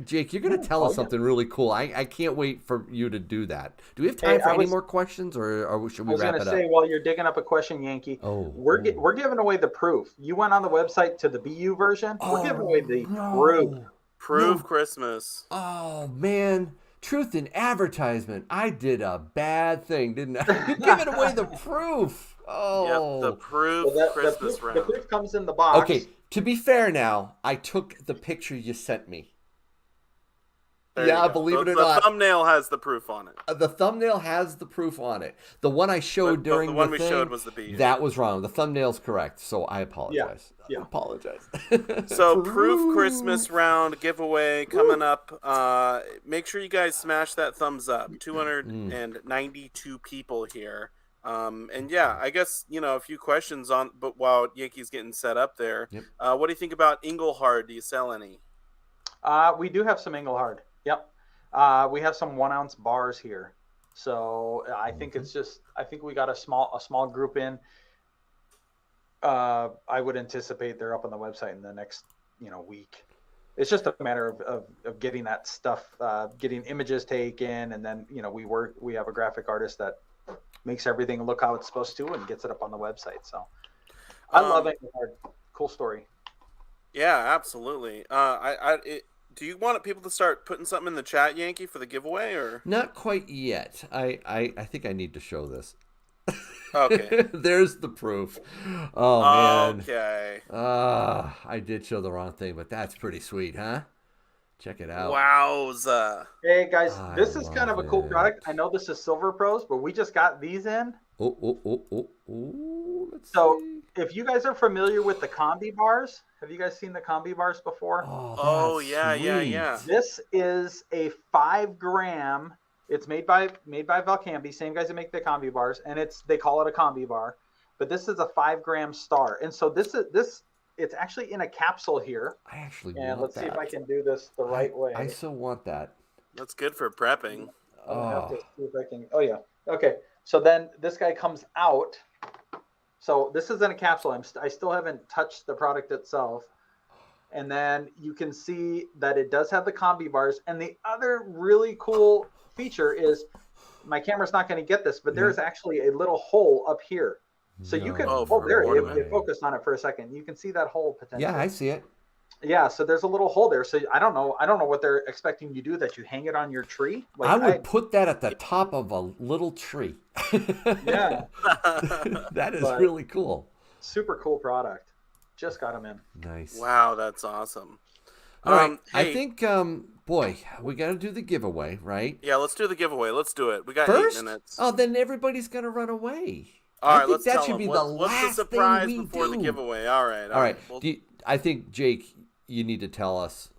Jake, you're going to tell us something really cool. I can't wait for you to do that. Do we have time for any more questions, or should we wrap it up? I was going to say, while you're digging up a question, Yankee, we're giving away the proof. You went on the website to the BU version. We're giving away the proof. Proof Christmas. Oh, man. Truth in advertisement. I did a bad thing, didn't I? You're giving away the proof. Oh. Yep, the proof Christmas round. The proof comes in the box. Okay, to be fair now, I took the picture you sent me. Believe it or not. The thumbnail has the proof on it. The thumbnail has the proof on it. The one I showed during the one thing, we showed was the BU. That was wrong. The thumbnail's correct, so I apologize. Yeah. I apologize. So proof Christmas round giveaway coming up. Make sure you guys smash that thumbs up. 292 people here. And yeah, I guess, a few questions but while Yankee's getting set up there. Yep. What do you think about Engelhard? Do you sell any? We do have some Engelhard. Yep. We have some 1 ounce bars here. So I think I think we got a small group in. I would anticipate they're up on the website in the next, week. It's just a matter of getting that stuff, getting images taken. And then, we have a graphic artist that makes everything look how it's supposed to and gets it up on the website. So I love Engelhard. Cool story. Yeah, absolutely. Do you want people to start putting something in the chat, Yankee, for the giveaway, or not quite yet? I think I need to show this. Okay. There's the proof. Oh man. Okay. I did show the wrong thing, but that's pretty sweet, huh? Check it out. Wowza. Hey guys, this is kind of a cool product. I know this is Silver Pros, but we just got these in. Let's see. If you guys are familiar with the combi bars, have you guys seen the combi bars before? Oh yeah. This is a 5 gram. It's made by Valcambi, same guys that make the combi bars, and they call it a combi bar. But this is a 5 gram star, and so it's actually in a capsule here. I actually want let's that. see if I can do this the right way. I so want that. That's good for prepping. I'll have to see if I can. Oh yeah. Okay. So then this guy comes out. So this is in a capsule. I still haven't touched the product itself. And then you can see that it does have the combi bars. And the other really cool feature is, my camera's not going to get this, but there's actually a little hole up here. So you can, Oh, for there, ornament. it focused on it for a second. You can see that hole potentially. Yeah, I see it. Yeah, so there's a little hole there. So I don't know what they're expecting you to do, that you hang it on your tree. Like I would put that at the top of a little tree. Yeah. That is But- really cool. Super cool product. Just got them in. Nice. Wow, that's awesome. All right. Hey, I think, boy, we got to do the giveaway, right? yeah, let's do the giveaway. Let's do it. We got First? 8 minutes. Oh, then everybody's going to run away. All I right, think let's that tell should them. be What's the the last surprise thing we before the do. giveaway? All right. All right. Well, I think, Jake, you need to tell us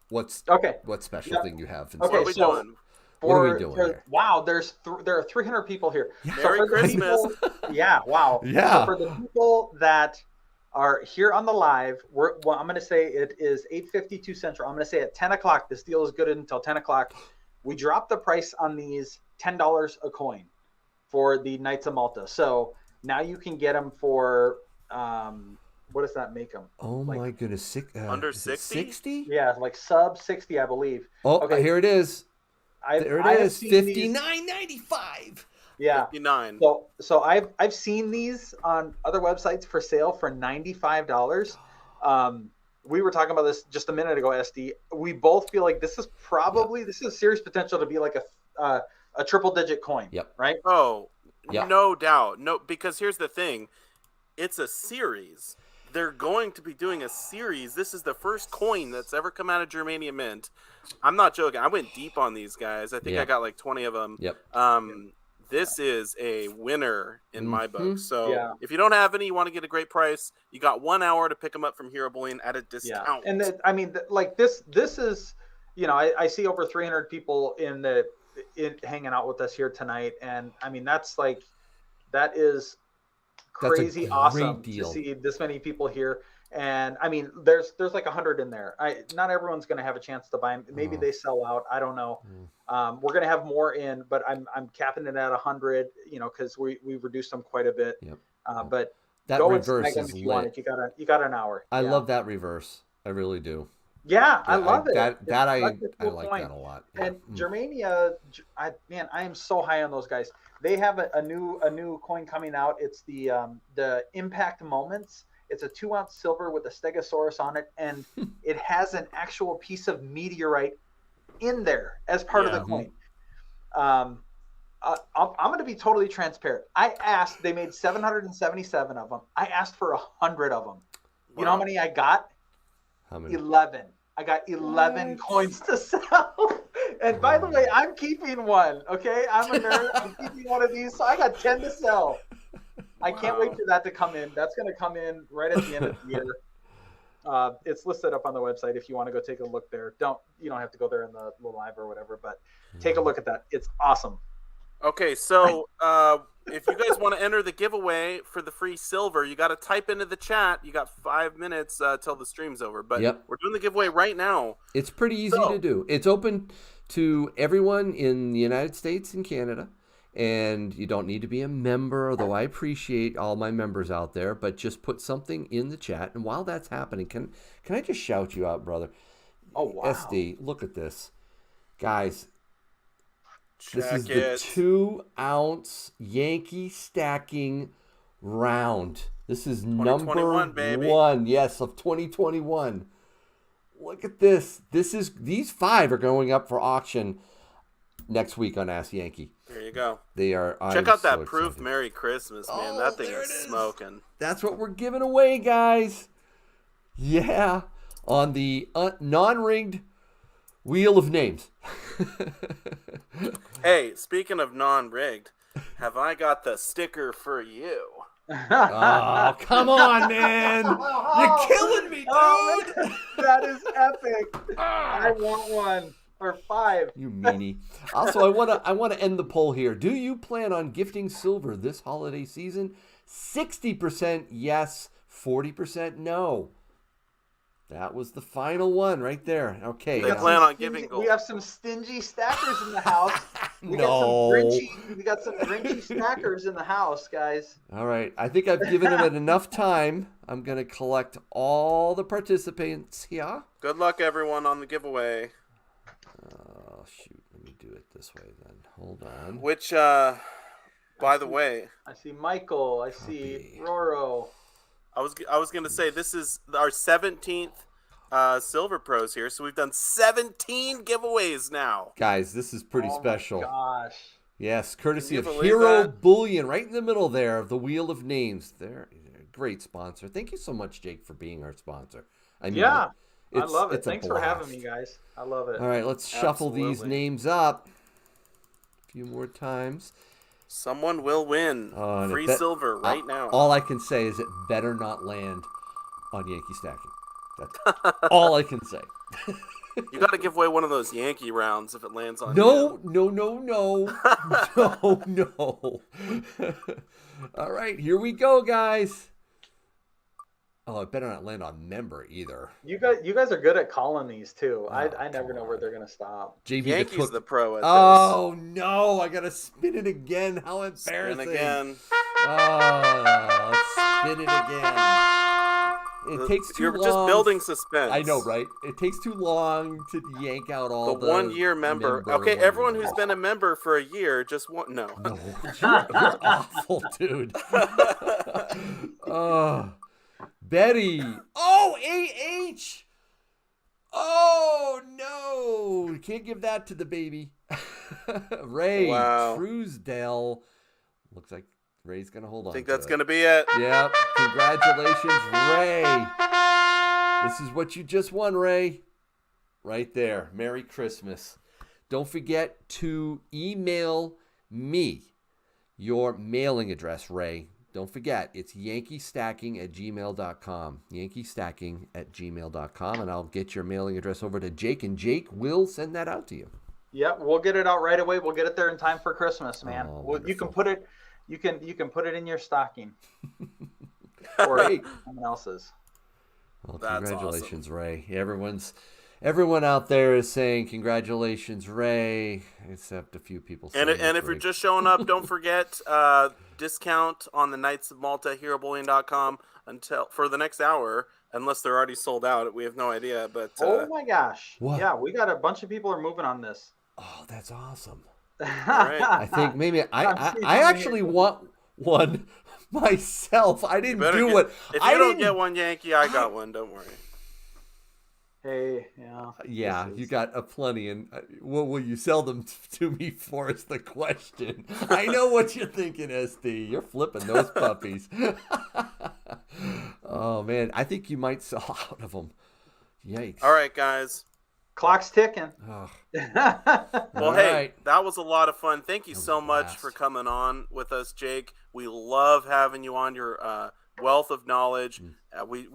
what special Yeah. thing you have. what Okay, are we so- doing? What are we doing here? Wow, there are 300 people here. Yeah. Merry for the Christmas. people- yeah, wow. Yeah. So for the people that are here on the live, I'm going to say it is 8:52 Central. I'm going to say at 10 o'clock. This deal is good until 10 o'clock. We dropped the price on these $10 a coin for the Knights of Malta. So now you can get them for what does that make them? Oh, Like- my goodness. Under 60? 60? Yeah, like sub 60, I believe. Oh, Okay. here it is. There it I have is. seen these- $59.95. Yeah. 59. So I've seen these on other websites for sale for $95. We were talking about this just a minute ago, SD. We both feel like this is serious potential to be like a triple digit coin. Yep. Right? Oh, Yeah. no doubt. No, because here's the thing. It's a series. They're going to be doing a series. This is the first coin that's ever come out of Germania Mint. I'm not joking. I went deep on these guys. I think Yeah. I got like 20 of them. Yep. This is a winner in my Mhm. book. So Yeah. if you don't have any, you want to get a great price, you got 1 hour to pick them up from Hero Bullion at a discount. Yeah. And like this is, I see over 300 people in hanging out with us here tonight, and I mean that is That's a crazy great awesome deal. to see this many people here. And I mean, there's like 100 in there. Not everyone's going to have a chance to buy them. Maybe they sell out. I don't know. We're going to have more in, but I'm capping it at 100. Because we've reduced them quite a bit. Yep. But That go and reverse snag them is if you want lit. it. You got an hour. I Yeah. love that reverse. I really do. Yeah, I love it. That It's I such a cool like coin. that a lot. Yeah. And Germania, I am so high on those guys. They have a new coin coming out. It's the Impact Moments. It's a 2-ounce silver with a Stegosaurus on it, and it has an actual piece of meteorite in there as part of the coin. I'm going to be totally transparent. I asked. They made 777 of them. I asked for 100 of them. You know how many I got? How many? 11. I got 11 coins to sell. And by the way, I'm keeping one. Okay, I'm a nerd. I'm keeping one of these, so I got 10 to sell. I can't wait for that to come in. That's going to come in right at the end of the year. It's listed up on the website if you want to go take a look there. You don't have to go there in the live or whatever, but take a look at that. It's awesome. Okay, so if you guys want to enter the giveaway for the free silver, you got to type into the chat. You got 5 minutes till the stream's over. But we're doing the giveaway right now. It's pretty easy to do. It's open to everyone in the United States and Canada. And you don't need to be a member, although I appreciate all my members out there. But just put something in the chat. And while that's happening, can I just shout you out, brother? Oh, wow. SD, look at this. Guys, this Check is the it. 2-ounce Yankee stacking round. This is number 2021, baby. 1, yes, of 2021. Look at this. These 5 are going up for auction next week on Ask Yankee. There you go. They are. Check I'm out that so proof excited. Merry Christmas, man. Oh, That thing there is it is. smoking. That's what we're giving away, guys. Yeah, on the non-ringed wheel of names. Hey, speaking of non-rigged, have I got the sticker for you? Oh, come on, man. You're killing me, dude. Oh, man, that is epic. I want one for 5. You meanie. Also, I want to end the poll here. Do you plan on gifting silver this holiday season? 60% yes, 40% no. That was the final one right there. Okay. They now- plan on giving gold. We have some stingy stackers in the house. No. We got some grinchy stackers in the house, guys. All right. I think I've given him enough time. I'm going to collect all the participants here. Good luck, everyone, on the giveaway. Oh, shoot. Let me do it this way then. Hold on. Which, By the way, I see Michael. I see Roro. I was gonna say this is our 17th Silver Pros here, so we've done 17 giveaways now. Guys, this is pretty special. Oh my gosh. Yes, courtesy of believe Hero that? Bullion, right in the middle there of the Wheel of Names. They're a great sponsor. Thank you so much, Jake, for being our sponsor. I mean, Yeah, I love it. It's a Thanks for having blast. me, guys. I love it. All right, let's shuffle these Absolutely. names up a few more times. Someone will win Oh, and free it silver right now. All I can say is it better not land on Yankee stacking. That's all I can say. You got to give away one of those Yankee rounds if it lands on No, you. no, no, no. No. All right, here we go, guys. Oh, it better not land on member either. You guys are good at calling these too. Oh, I never come know on. where they're gonna stop. JB Yankees the cook. the pro at Oh no! I gotta spin it again. How this. Spin embarrassing! again. Oh, let's spin it again. It takes too You're long. just building suspense. I know, right? It takes too long to yank out all The the 1 year member. Okay, everyone who's been a member for a year just want no. No, you're awful, dude. Oh, Betty. Oh, AH. Oh no! Can't give that to the baby. Ray Wow. Truesdale. Looks like Ray's gonna hold on. I think to that's it. gonna be it. Yep. Congratulations, Ray. This is what you just won, Ray. Right there. Merry Christmas. Don't forget to email me your mailing address, Ray. Don't forget, it's yankeestacking@gmail.com. yankeestacking@gmail.com, and I'll get your mailing address over to Jake, and Jake will send that out to you. Yep, we'll get it out right away. We'll get it there in time for Christmas, man. Oh, Well, you can wonderful. put it, you can put it in your stocking, or Great. someone else's. Well, That's congratulations, Ray. Everyone out there is saying congratulations, Ray, except a few people. And saying if it's you're Ray. just showing up, don't forget discount on the Knights of Malta, HeroBullion.com for the next hour, unless they're already sold out. We have no idea, but Oh my gosh! What? Yeah, we got a bunch of people are moving on this. Oh, that's awesome. right. I think maybe I'm seeing I how actually many- want one myself. I didn't better do get- what if I you don't didn't. get one Yankee, I got one. Don't worry. Hey, yeah. Yeah, this you is- got a plenty, and what will you sell them to me for is the question. I know what you're thinking, SD. You're flipping those puppies. Oh man, I think you might sell out of them. Yikes! All right, guys. Clock's ticking. Oh, Well, all hey, right. that was a lot of fun. Thank you That was so a much blast. for coming on with us, Jake. We love having you on. Your wealth of knowledge. We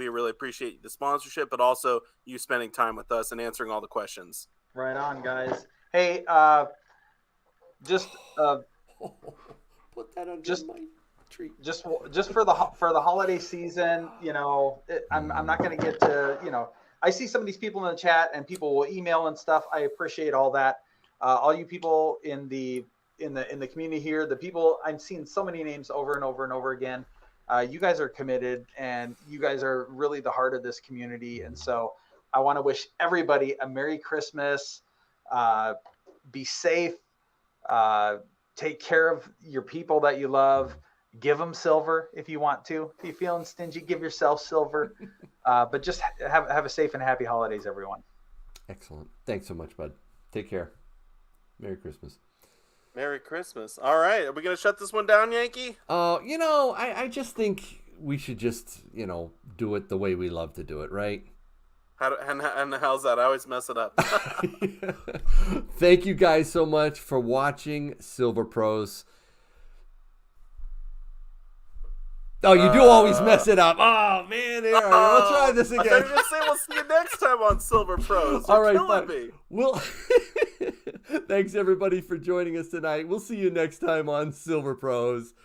really appreciate the sponsorship, but also you spending time with us and answering all the questions. Right on, guys. Hey, just Put that under just- my tree. just for the holiday season, you know, I'm not going to get to, you know, I see some of these people in the chat and people will email and stuff. I appreciate all that. All you people in the community here, the people I'm seeing so many names over and over and over again. You guys are committed and you guys are really the heart of this community. And so I want to wish everybody a Merry Christmas. Be safe. Take care of your people that you love. Give them silver if you want to. If you're feeling stingy, give yourself silver. But just have a safe and happy holidays, everyone. Excellent. Thanks so much, bud. Take care. Merry Christmas. Merry Christmas. All right, are we gonna shut this one down, Yankee? You know, I just think we should just, do it the way we love to do it, right? And how's that? I always mess it up. Thank you guys so much for watching Silver Pros. Oh, you do always mess it up. Oh, man. Here, we'll try this I thought again. you were gonna say we'll see you next time on Silver Pros. All You're right, killing fine. me. Well, thanks, everybody, for joining us tonight. We'll see you next time on Silver Pros.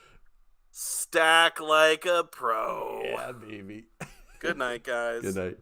Stack like a pro. Yeah, baby. Good night, guys. Good night.